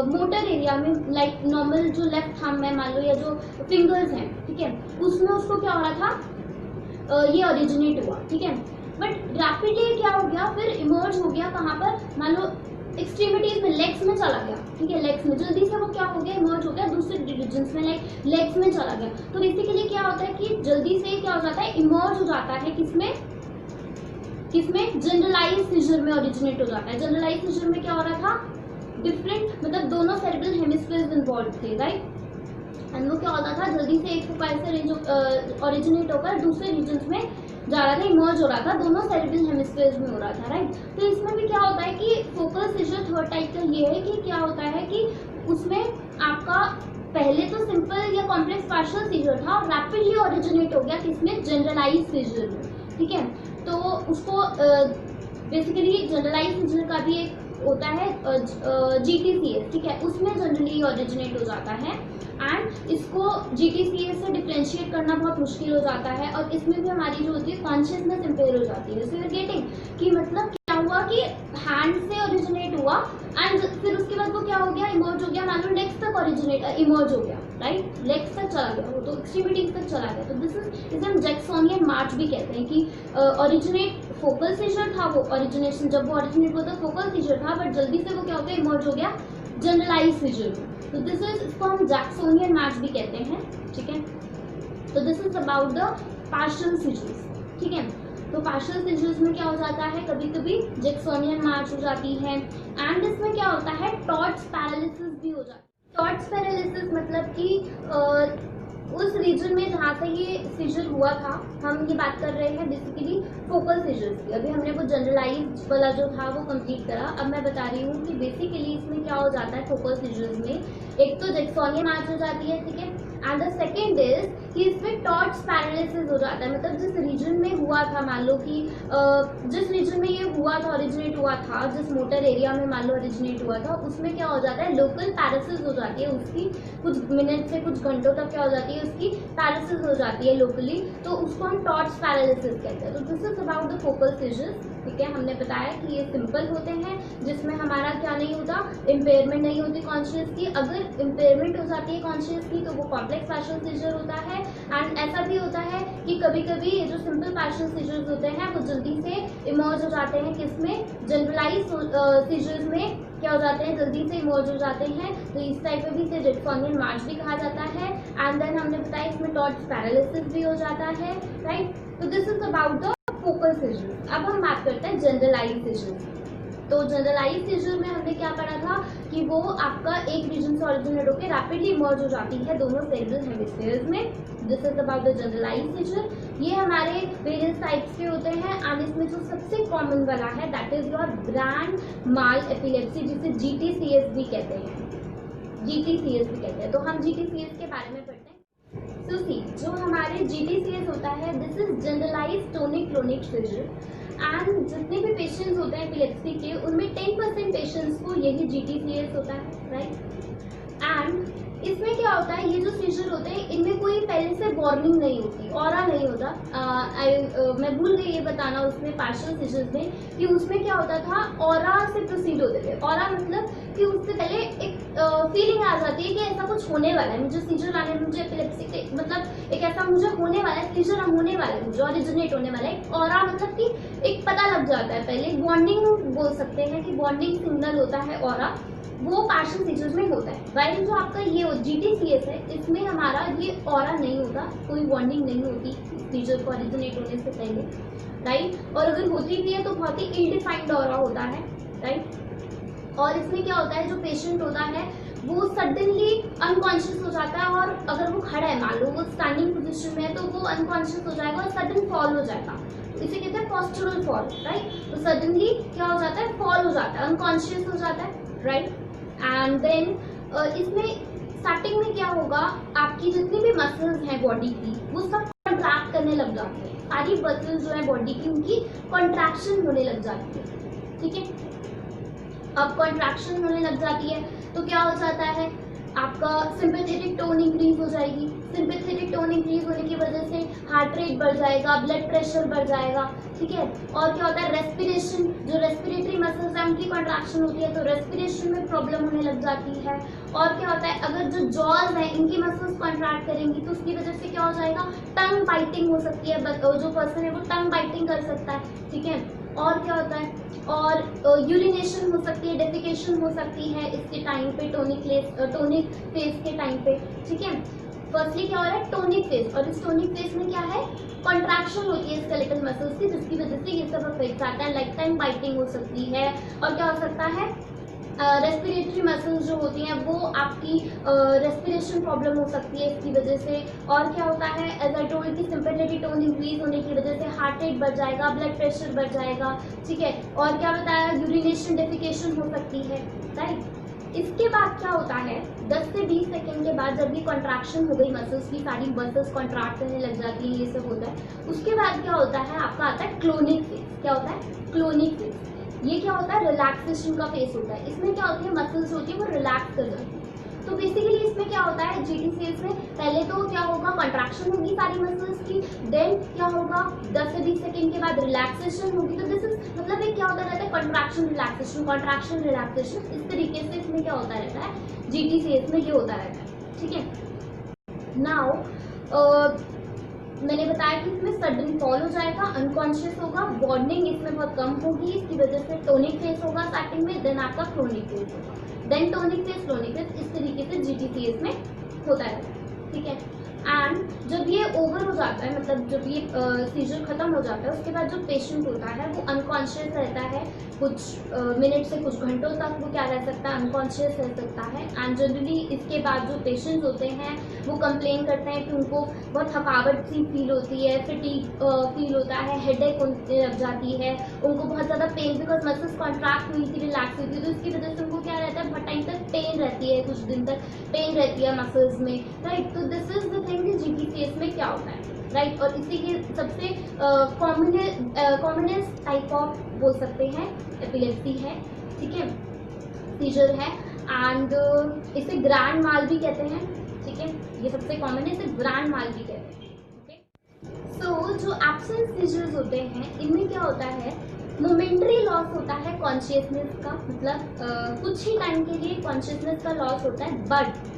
मोटर एरिया में, लाइक नॉर्मल जो लेफ्ट थंब है मान लो, या जो फिंगर्स हैं, ठीक है, उसमें उसको क्या हो रहा था, ये ओरिजिनेट हुआ, ठीक है, बट रैपिडली क्या हो गया, फिर इमर्ज हो गया कहाँ पर, मान लो एक्सट्रीमिटीज में, लेग्स में चला गया, ठीक है, लेग्स में जल्दी से वो क्या हो गया, इमर्ज हो गया दूसरे रीजन्स में, लाइक लेग्स में चला गया। तो बेसिकली क्या होता है कि जल्दी से क्या हो जाता है, इमर्ज हो जाता है, किसमें जनरलाइज सीजर में ओरिजिनेट हो जाता है। जनरलाइज सीजर में क्या हो रहा था, डिफरेंट, मतलब दोनों सेरेब्रल हेमिस्फीयर्स इन्वॉल्व थे, राइट। एंड वो क्या होता था, जल्दी से एक फोकल से रेंज ओरिजिनेट होकर दूसरे रीजन्स में जा रहा था, इमर्ज हो रहा था, दोनों सेरेब्रल हेमिस्फीयर्स में हो रहा था, राइट। तो इसमें भी क्या होता है कि फोकल सीजर थर्ड टाइप का ये है कि क्या होता है कि उसमें आपका पहले तो सिंपल या कॉम्प्लेक्स पार्शियल सीजर था और रैपिडली ओरिजिनेट हो गया किसमें, जनरलाइज सीजर में, ठीक है। तो उसको बेसिकली जनरलाइज सीजर का भी एक होता है GTCS, ठीक है, उसमें जनरली ओरिजिनेट हो जाता है। एंड इसको GTCS से डिफ्रेंशिएट करना बहुत मुश्किल हो जाता है, और इसमें भी हमारी जो होती है कॉन्शियसनेस इम्पेयर हो जाती है। सो यू आर गेटिंग कि मतलब क्या हुआ कि हैंड से ओरिजिनेट हुआ एंड फिर उसके बाद वो क्या हो गया, इमर्ज हो गया, मान लो लेग्स तक इमर्ज हो गया, राइट, लेग्स तक चला गया, वो तो एक्सट्रीमिटीज तक चला गया। तो दिस इज, इसे हम जैक्सोनियन मार्च भी कहते हैं कि ओरिजिनेट फोकल सीजर था, वो ओरिजिनेशन जब वो ओरिजिनेट हुआ तो फोकल सीजर था, बट जल्दी से वो क्या हो गया, इमर्ज हो गया जनरलाइज सीजर में। तो दिस इज, इसको हम जैक्सोनियन मार्च भी कहते हैं, ठीक है। तो this is about the partial seizures, ठीक है। तो पार्शियल सीजर्स में क्या हो जाता है, कभी कभी जैक्सोनियन मार्च हो जाती है, एंड इसमें क्या होता है, टॉर्च पैरालिसिस भी हो जाता है। टॉर्च पैरालिसिस मतलब कि उस रीजन में जहाँ से ये सीजर हुआ था, हम ये बात कर रहे हैं बेसिकली फोकल सीजर्स की। अभी हमने वो जनरलाइज वाला जो था वो कंप्लीट करा, अब मैं बता रही हूँ कि बेसिकली इसमें क्या हो जाता है फोकल सीजर्स में, एक तो जैक्सोनियन मार्च हो जाती है, ठीक है, एंड द सेकेंड इज कि इसमें टॉर्च पैरालिसिस हो जाता है। मतलब जिस रीजन में हुआ था, मान लो कि जिस रीजन में ये हुआ था, ओरिजिनेट हुआ था, जिस मोटर एरिया में मान लो ओरिजिनेट हुआ था, उसमें क्या हो जाता है, लोकल पैरालिसिस हो जाती है उसकी, कुछ मिनट से कुछ घंटों तक क्या हो जाती है, उसकी पैरालिसिस हो जाती है लोकली, तो उसको हम टॉर्च पैरालिसिस कहते हैं। तो this is about the focal seizures, ठीक है। हमने बताया कि ये सिंपल होते हैं, जिसमें हमारा क्या नहीं होता, इम्पेयरमेंट नहीं होती कॉन्शियस की। अगर इम्पेयरमेंट हो जाती है कॉन्शियस की तो वो कॉम्प्लेक्स पार्शियल सीजर होता है। एंड ऐसा भी होता है कि कभी कभी ये जो सिंपल पार्शियल सीजर्स होते हैं वो जल्दी से इमर्ज हो जाते हैं, किसमें, जनरलाइज सीजर्स में क्या हो जाते हैं, जल्दी से इमर्ज हो जाते हैं। तो इस टाइप में भी इसे जैक्सोनियन मार्च भी कहा जाता है। एंड देन हमने बताया इसमें टॉर्च पैरालिसिस भी हो जाता है, राइट। तो this is about the focal seizures. अब हम बात करते हैं जनरलाइज सीजर्स। तो जनरलाइज सीजर में हमने क्या पढ़ा था कि वो आपका एक रीजन से ओरिजिनेट होकर रैपिडली मर्ज हो जाती है दोनों सेरेब्रल हेमिस्फीयर्स में। This is about the generalise seizure. ये हमारे वेरियस टाइप्स के होते हैं एंड इसमें जो सबसे कॉमन वाला है that is your grand mall epilepsy, जिसे GTCS भी कहते हैं। GTCS भी कहते हैं। तो हम GTCS के बारे में पढ़ते हैं। So see, जो हमारे GTCS होता है this is generalise tonic clonic seizure and जितने भी पेशेंट्स होते हैं एपिलेप्सी के उनमें 10% पेशेंट्स को यही GTCS होता है, राइट। एंड इसमें क्या होता है, ये जो सीजर होते हैं इनमें कोई पहले से वार्निंग नहीं होती, ऑरा नहीं होता। मैं भूल गई ये बताना उसमें पार्शियल सीजर्स में कि उसमें क्या होता था, ऑरा से प्रोसीड होते थे। ऑरा मतलब कि उससे पहले एक फीलिंग आ जाती है कि ऐसा कुछ होने वाला है, मुझे सीजर आने, मुझे एपिलेप्सी के मतलब एक ऐसा मुझे होने वाला है, सीजर होने वाला है, मुझे ओरिजिनेट होने वाला है। ऑरा मतलब कि एक पता लग जाता है, पहले वार्निंग बोल सकते हैं कि वार्निंग सिग्नल होता है ऑरा, वो पार्शियल सीजर्स में होता है। वाइल जो आपका ये GTCS है इसमें हमारा ये ऑरा नहीं होता, कोई वार्निंग नहीं होती सीजर को ओरिजिनेट होने से पहले, राइट। और अगर होती भी है तो बहुत ही इनडिफाइंड ऑरा होता है, राइट। और इसमें क्या होता है, जो पेशेंट होता है वो सडनली अनकॉन्शियस हो जाता है और अगर वो खड़ा है, मान लो वो स्टैंडिंग पोजीशन में है तो वो अनकॉन्शियस हो जाएगा और सडन फॉल हो जाएगा, तो इसे कहते हैं पोस्चरल फॉल, राइट। तो सडनली क्या हो जाता है, फॉल हो जाता है, अनकॉन्शियस हो जाता है, राइट। एंड देन इसमें स्टार्टिंग में क्या होगा, आपकी जितनी भी मसल्स हैं बॉडी की वो सब कॉन्ट्रैक्ट करने लग जाती है, सारी मसल्स जो है बॉडी की उनकी कॉन्ट्रैक्शन होने लग जाती है, ठीक है। अब कॉन्ट्रैक्शन होने लग जाती है तो क्या हो जाता है, आपका सिंपैथेटिक टोन इंक्रीज हो जाएगी। सिंपैथेटिक टोन इंक्रीज होने की वजह से हार्ट रेट बढ़ जाएगा, ब्लड प्रेशर बढ़ जाएगा, ठीक है। और क्या होता है, रेस्पिरेशन, जो रेस्पिरेटरी मसल्स हैं उनकी कॉन्ट्रैक्शन होती है तो रेस्पिरेशन में प्रॉब्लम होने लग जाती है। और क्या होता है, अगर जो जॉज हैं इनकी मसल्स कॉन्ट्रैक्ट करेंगी तो उसकी वजह से क्या हो जाएगा, टंग बाइटिंग हो सकती है, जो पर्सन है वो टंग बाइटिंग कर सकता है, ठीक है। और क्या होता है, और यूरिनेशन हो सकती है, डेफिकेशन हो सकती है इसके टाइम पे, टोनिक फेज के टाइम पे, ठीक है। फर्स्टली क्या हो रहा है, टोनिक फेज, और इस टोनिक फेज में क्या है, कॉन्ट्रैक्शन होती है स्केलेटल मसल्स की, जिसकी वजह से ये सब इफेक्ट आता है, लाइक टाइम बाइटिंग हो सकती है। और क्या हो सकता है, रेस्पिरेटरी मसल्स जो होती हैं वो आपकी रेस्पिरेशन प्रॉब्लम हो सकती है इसकी वजह से। और क्या होता है, एज आई टोल्ड की सिंपैथेटिक टोन इंक्रीज होने की वजह से हार्ट रेट बढ़ जाएगा, ब्लड प्रेशर बढ़ जाएगा, ठीक है। और क्या बताया, यूरिनेशन डेफिकेशन हो सकती है, राइट। इसके बाद क्या होता है, 10 से 20 सेकेंड के बाद जब ये कॉन्ट्रैक्शन हो गई मसल्स की, सारी मसल्स कॉन्ट्रैक्ट करने लग जाती है, ये सब होता है। उसके बाद क्या होता है, आपका आता है क्लोनिक फेज। क्या होता है, क्लोनिक फेज। ये क्या होता है, रिलैक्सेशन का फेज होता है। इसमें क्या होती है, मसल्स होती है वो रिलैक्स कर जाती है। तो बेसिकली इसमें क्या होता है, GTCS में पहले तो क्या होगा, कॉन्ट्रैक्शन होगी सारी मसल्स की, देन क्या होगा, 10 से 20 सेकेंड के बाद रिलैक्सेशन होगी। तो दिस इज मतलब एक क्या होता रहता है, कॉन्ट्रैक्शन रिलैक्सेशन, कॉन्ट्रैक्शन रिलैक्सेशन, इस तरीके से इसमें क्या होता रहता है, GTCS में ये होता रहता है, ठीक है। नाउ मैंने बताया कि इसमें सडन फॉल हो जाएगा, अनकॉन्शियस होगा, वार्निंग इसमें बहुत कम होगी, इसकी वजह से टोनिक फेज होगा स्टार्टिंग में, देन आपका क्रोनिक फेज होगा, then tonic phase, chronic phase, इस तरीके से GTCS में होता है, ठीक है। एंड जब ये ओवर हो जाता है, मतलब जब ये सीजर खत्म हो जाता है, उसके बाद जो पेशेंट होता है वो अनकॉन्शियस रहता है, कुछ मिनट से कुछ घंटों तक वो क्या रह सकता है, अनकॉन्शियस रह सकता है। एंड जनरली इसके बाद जो पेशेंट्स होते हैं वो कंप्लेन करते हैं कि उनको बहुत थकावट सी फील होती है, फटीग फील होता है, हेडेक लग जाती है, उनको बहुत ज़्यादा पेन, बिकॉज मसल्स कॉन्ट्रैक्ट हुई थी, रिलैक्स हुई थी, तो इसकी वजह से उनको क्या रहता है, बहुत टाइम तक पेन रहती है, कुछ दिन तक पेन रहती है मसल्स में, राइट। तो दिस इज द थिंग कि GTCS में क्या होता है, राइट। और इसी के सबसे कॉमनेस्ट टाइप ऑफ बोल सकते हैं एपिलेप्सी है, ठीक है, सीजर है। एंड इसे ग्रैंड माल भी कहते हैं, ठीक है, ये सबसे कॉमन है, इसे ग्रैंड माल भी कहते हैं, ओके। सो जो एब्सेंट सीजर्स होते हैं इनमें क्या होता है, मोमेंटरी लॉस होता है कॉन्शियसनेस का, मतलब कुछ ही टाइम के लिए कॉन्शियसनेस का लॉस होता है, बट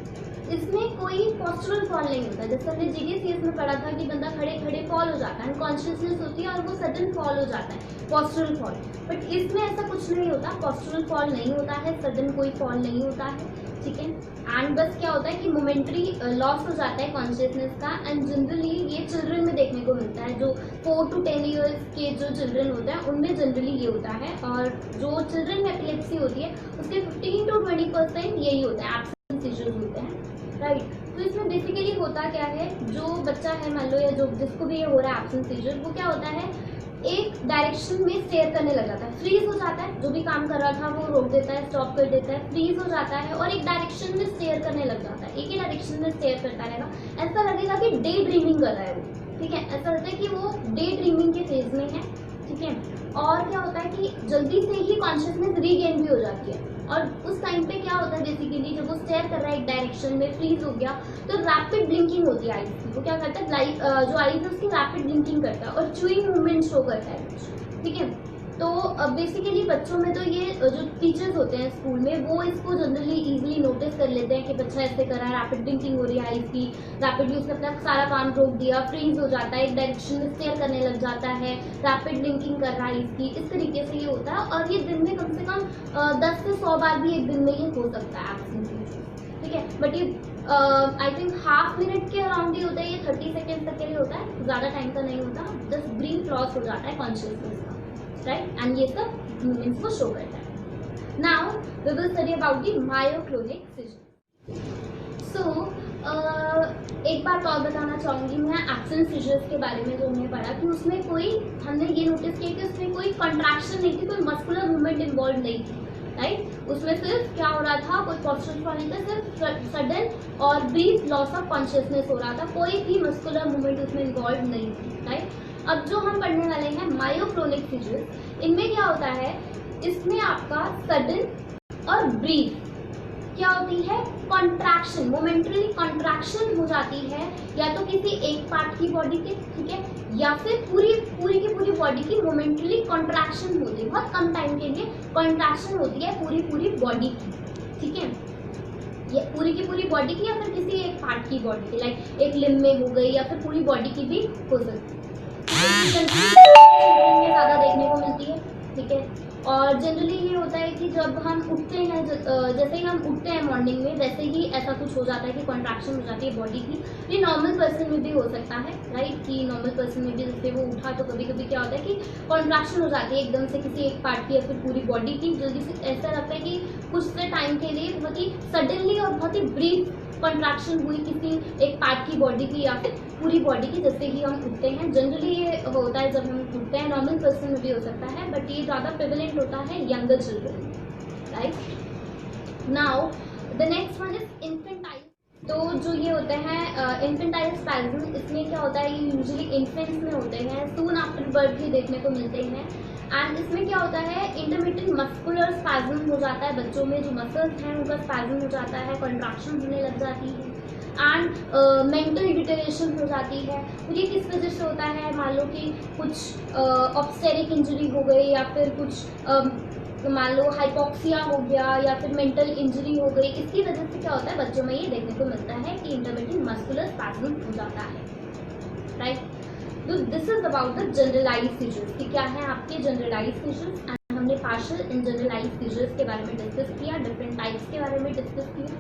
इसमें कोई पोस्चरल फॉल नहीं होता। जैसे हमने GTCS में पढ़ा था कि बंदा खड़े खड़े फॉल हो जाता है, कॉन्शियसनेस होती है और वो सडन फॉल हो जाता है, पोस्चरल फॉल। बट इसमें ऐसा कुछ नहीं होता, पोस्चरल फॉल नहीं होता है, सडन कोई फॉल नहीं होता है, ठीक है। एंड बस क्या होता है कि मोमेंट्री लॉस हो जाता है कॉन्शियसनेस का, एंड जनरली ये चिल्ड्रन में देखने को मिलता है। जो 4 to 10 ईयर्स के जो चिल्ड्रन होते हैं उनमें जनरली ये होता है, और जो चिल्ड्रन में एपिलेप्सी होती है उसके 15 to 20% यही होता है, एब्सेंस सीजर्स होते हैं, राइट। तो इसमें बेसिकली होता क्या है, जो बच्चा है मान लो या जो जिसको भी ये हो रहा है एब्सेंस सीजर, वो क्या होता है एक डायरेक्शन में स्टेयर करने लग जाता है, फ्रीज हो जाता है, जो भी काम कर रहा था वो रोक देता है, स्टॉप कर देता है, फ्रीज हो जाता है और एक डायरेक्शन में स्टेयर करने लग जाता है, एक ही डायरेक्शन में स्टेयर करता रहेगा। ऐसा लगेगा कि डे ड्रीमिंग कर रहा है वो, ठीक है, ऐसा लगता है कि वो डे ड्रीमिंग के फेज में है, ठीक है। और क्या होता है कि जल्दी से ही कॉन्शियसनेस रीगेन भी हो जाती है, और उस टाइम पे क्या होता है बेसिकली जब वो स्टेयर कर रहा है एक डायरेक्शन में, फ्रीज हो गया, तो रैपिड ब्लिंकिंग होती है आईज की। वो क्या करता है जो आईज है उसकी रैपिड ब्लिंकिंग करता है और च्यूइंग मूवमेंट शो करता है, ठीक है। तो बेसिकली बच्चों में तो ये जो टीचर्स होते हैं स्कूल में वो इसको जनरली इजीली नोटिस कर लेते हैं कि बच्चा ऐसे कर रहा है, रैपिड ब्लिंकिंग हो रही है आईज की, रैपिडली उसने अपना सारा काम रोक दिया, फ्रीज हो जाता है, एक डायरेक्शन में स्टेयर करने लग जाता है, रैपिड ब्लिंकिंग कर रहा है आईज की, इस तरीके से ये होता है। और ये दिन में कम से कम 10 से 100 बार भी एक दिन में ये हो सकता है एब्सेंस, ठीक है। बट ये आई थिंक हाफ मिनट के अराउंड ही होता है, ये 30 सेकेंड तक के लिए होता है, ज़्यादा टाइम का नहीं होता, जस्ट ब्रीफ लॉस हो जाता है कॉन्शियसनेस का, राइट। एंड ये सब मूवमेंट्स को शो करता है। Now we will study about the myoclonic seizure. So एक बात और बताना चाहूँगी मैं एब्सेंस सीजर्स के बारे में, जो हमने पढ़ा कि उसमें कोई, हमने ये नोटिस किया कि उसमें कोई कंट्रैक्शन नहीं थी, कोई मस्कुलर मूवमेंट इन्वॉल्व नहीं थी, राइट। उसमें सिर्फ क्या हो रहा था, कोई पोस्चर नहीं था, सिर्फ सडन और ब्रीफ लॉस ऑफ कॉन्शियसनेस हो रहा था, कोई भी मस्कुलर मूवमेंट उसमें इन्वॉल्व नहीं थी, राइट। अब जो हम पढ़ने वाले हैं मायोक्लोनिक सीजर्स, इनमें क्या होता है, इसमें आपका सडन और ब्रीफ क्या होती है, कॉन्ट्रैक्शन, मोमेंटरी कॉन्ट्रैक्शन हो जाती है, या तो किसी एक पार्ट की बॉडी के, ठीक है, या फिर पूरी की पूरी बॉडी की मोमेंटरी कॉन्ट्रैक्शन होती है, बहुत कम टाइम के लिए कॉन्ट्रैक्शन होती है पूरी बॉडी की, ठीक है, या पूरी की पूरी बॉडी की या फिर किसी एक पार्ट की बॉडी की, लाइक एक लिम्ब में हो गई या फिर पूरी बॉडी की भी हो सकती है, ज़्यादा देखने को मिलती है, ठीक है। और जनरली ये होता है कि जब हम उठते हैं, जैसे ही हम उठते हैं मॉर्निंग में, वैसे ही ऐसा कुछ हो जाता है कि कॉन्ट्रैक्शन हो जाती है बॉडी की। ये नॉर्मल पर्सन में भी हो सकता है, राइट, कि नॉर्मल पर्सन में भी जैसे वो उठा तो कभी कभी क्या होता है कि कॉन्ट्रैक्शन हो जाती है एकदम से किसी एक पार्ट की या फिर पूरी बॉडी की, जल्दी से ऐसा लगता है कि कुछ से टाइम के लिए बहुत ही सडनली और बहुत ही ब्रीफ कॉन्ट्रैक्शन हुई किसी एक पार्ट की बॉडी की या फिर पूरी बॉडी की, जैसे ही हम उठते हैं। जनरली ये होता है जब हम उठते हैं, नॉर्मल पर्सन में भी हो सकता है, बट ये ज़्यादा प्रिवेलेंट होता है younger children, right. Now the next one is infantile. तो जो ये होते हैं इन्फेंटाइल स्पैज्म, इसमें क्या होता है, ये यूजुअली इन्फेंट्स में होते हैं, सून आफ्टर बर्थ ही देखने को मिलते हैं। एंड इसमें क्या होता है, इंटरमिटेंट मस्कुलर स्पैज्म हो जाता है बच्चों में, जो मसल्स हैं उनका स्पैज्म हो जाता है, कॉन्ट्रैक्शन होने लग जाती है, एंड मेंटल डिटेरेशन हो जाती है। तो ये किस वजह से होता है, मान लो कि कुछ ऑब्स्टेरिक इंजरी हो गई या फिर कुछ मान लो हाइपोक्सिया हो गया या फिर मेंटल इंजरी हो गई, इसकी वजह से क्या होता है बच्चों में ये देखने को मिलता है कि इंटरमिटेंट मस्कुलर स्पैज्म हो जाता है, राइट। तो this is about the generalised seizures, कि क्या है आपके जनरलाइज्ड सीजर्स, एंड हमने पार्शियल एंड जनरलाइज्ड सीजर्स के बारे में डिस्कस किया, डिफरेंट टाइप्स के बारे में डिस्कस किया,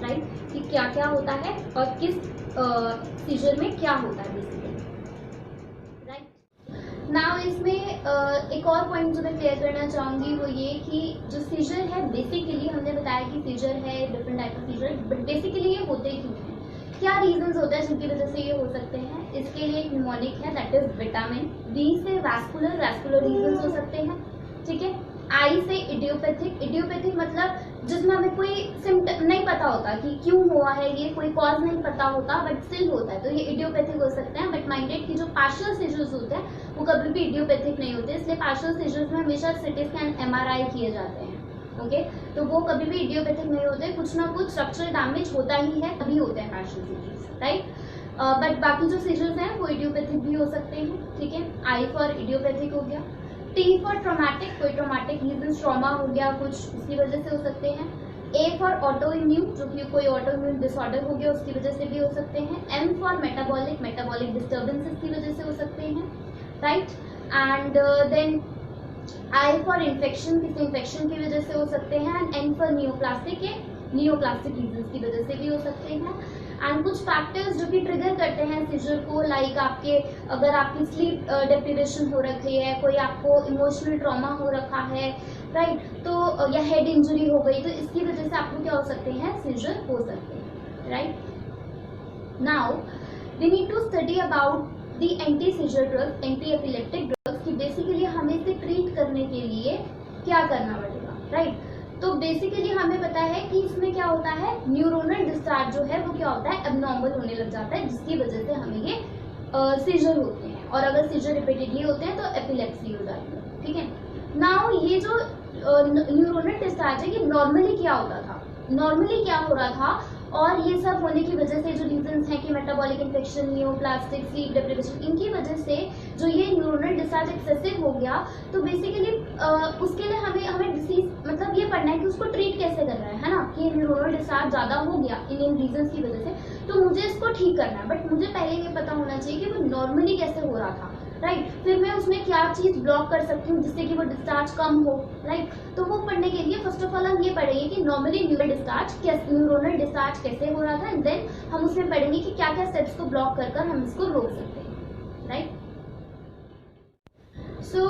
राइट, कि क्या क्या होता है और किस सीजर में क्या होता है बेसिकली, राइट। नाउ इसमें एक और पॉइंट जो मैं क्लियर करना चाहूँगी वो ये कि जो सीजर है बेसिकली, हमने बताया कि सीजर है different type of seizure, but basically ये होते क्यों हैं, क्या रीजंस होते हैं जिनकी वजह से ये हो सकते हैं। इसके लिए एक निमोनिक है, दैट इज विटामिन डी से वैस्कुलर रीजंस हो सकते हैं, ठीक है। आई से इडियोपैथिक मतलब जिसमें हमें कोई सिम्टम नहीं पता होता कि क्यों हुआ है, ये कोई कॉज नहीं पता होता बट स्टिल होता है, तो ये इडियोपैथिक हो सकते हैं। बट माइंडेड की जो पार्शियल सीजर्स होते हैं वो कभी भी इडियोपैथिक नहीं होते, इसलिए पार्शियल सीजर्स में हमेशा सिटी स्कैन एमआरआई किए जाते हैं, ओके। तो वो कभी भी इडियोपैथिक नहीं होते, कुछ ना कुछ स्ट्रक्चरल डैमेज होता ही है तभी होते हैं पार्शियल सीजर्स, राइट। बट बाकी जो सीजर्स हैं वो इडियोपैथिक भी हो सकते हैं, ठीक है। आई फॉर इडियोपैथिक हो गया, टी फॉर ट्रॉमेटिक, कोई ट्रॉमेटिक रीजन ट्रॉमा हो गया कुछ, उसकी वजह से हो सकते हैं। ए फॉर ऑटो इम्यून, जो कि कोई ऑटो इम्यून डिसऑर्डर हो गया उसकी वजह से भी हो सकते हैं। एम फॉर मेटाबॉलिक डिस्टर्बेंसेस की वजह से हो सकते हैं, right. And then I for infection, किसी इन्फेक्शन की वजह से हो सकते हैं। And N for neoplastic, neoplastic reasons की वजह से भी हो सकते हैं। एंड कुछ फैक्टर्स जो कि ट्रिगर करते हैं सीजर को, लाइक आपके अगर आपकी स्लीप डेप्रिवेशन हो रखी है, कोई आपको इमोशनल ट्रॉमा हो रखा है, राइट, तो या हेड इंजरी हो गई, तो इसकी वजह से आपको क्या हो सकते हैं, सीजर हो सकते हैं, right. Now we need to study about the anti seizure drugs, anti epileptic drugs, की बेसिकली हमें इसे ट्रीट करने के लिए क्या करना पड़ेगा, राइट। तो बेसिकली हमें पता है कि इसमें क्या होता है, न्यूरोनल डिस्चार्ज जो है वो क्या होता है, एबनॉर्मल होने लग जाता है, जिसकी वजह से हमें ये सीजर होते हैं, और अगर सीजर रिपीटेडली होते हैं तो एपिलेप्सी हो जाती है, ठीक है। नाउ ये जो न्यूरोनल डिस्चार्ज है, ये नॉर्मली क्या होता था, नॉर्मली क्या हो रहा था, और ये सब होने की वजह से जो रीजंस हैं कि metabolic infection, neoplastic, sleep deprivation, इनकी वजह से जो ये न्यूरोनल डिस्चार्ज एक्सेसिव हो गया, तो बेसिकली उसके लिए हमें डिसीज मतलब ये पढ़ना है कि उसको ट्रीट कैसे करना है ना, कि न्यूरोनल डिस्चार्ज ज़्यादा हो गया इन रीजंस की वजह से, तो मुझे इसको ठीक करना है, बट मुझे पहले ये पता होना चाहिए कि वो नॉर्मली कैसे हो रहा था, राइट। फिर मैं उसमें क्या चीज़ ब्लॉक कर सकती हूँ जिससे कि वो डिस्चार्ज कम हो, राइट। तो वो पढ़ने के लिए फर्स्ट ऑफ ऑल हम ये पढ़ेंगे कि नॉर्मली न्यूरोनल डिस्चार्ज कैसे हो रहा था, एंड देन हम उसमें पढ़ेंगे कि क्या क्या स्टेप्स को ब्लॉक कर हम इसको रोक सकते हैं, राइट। सो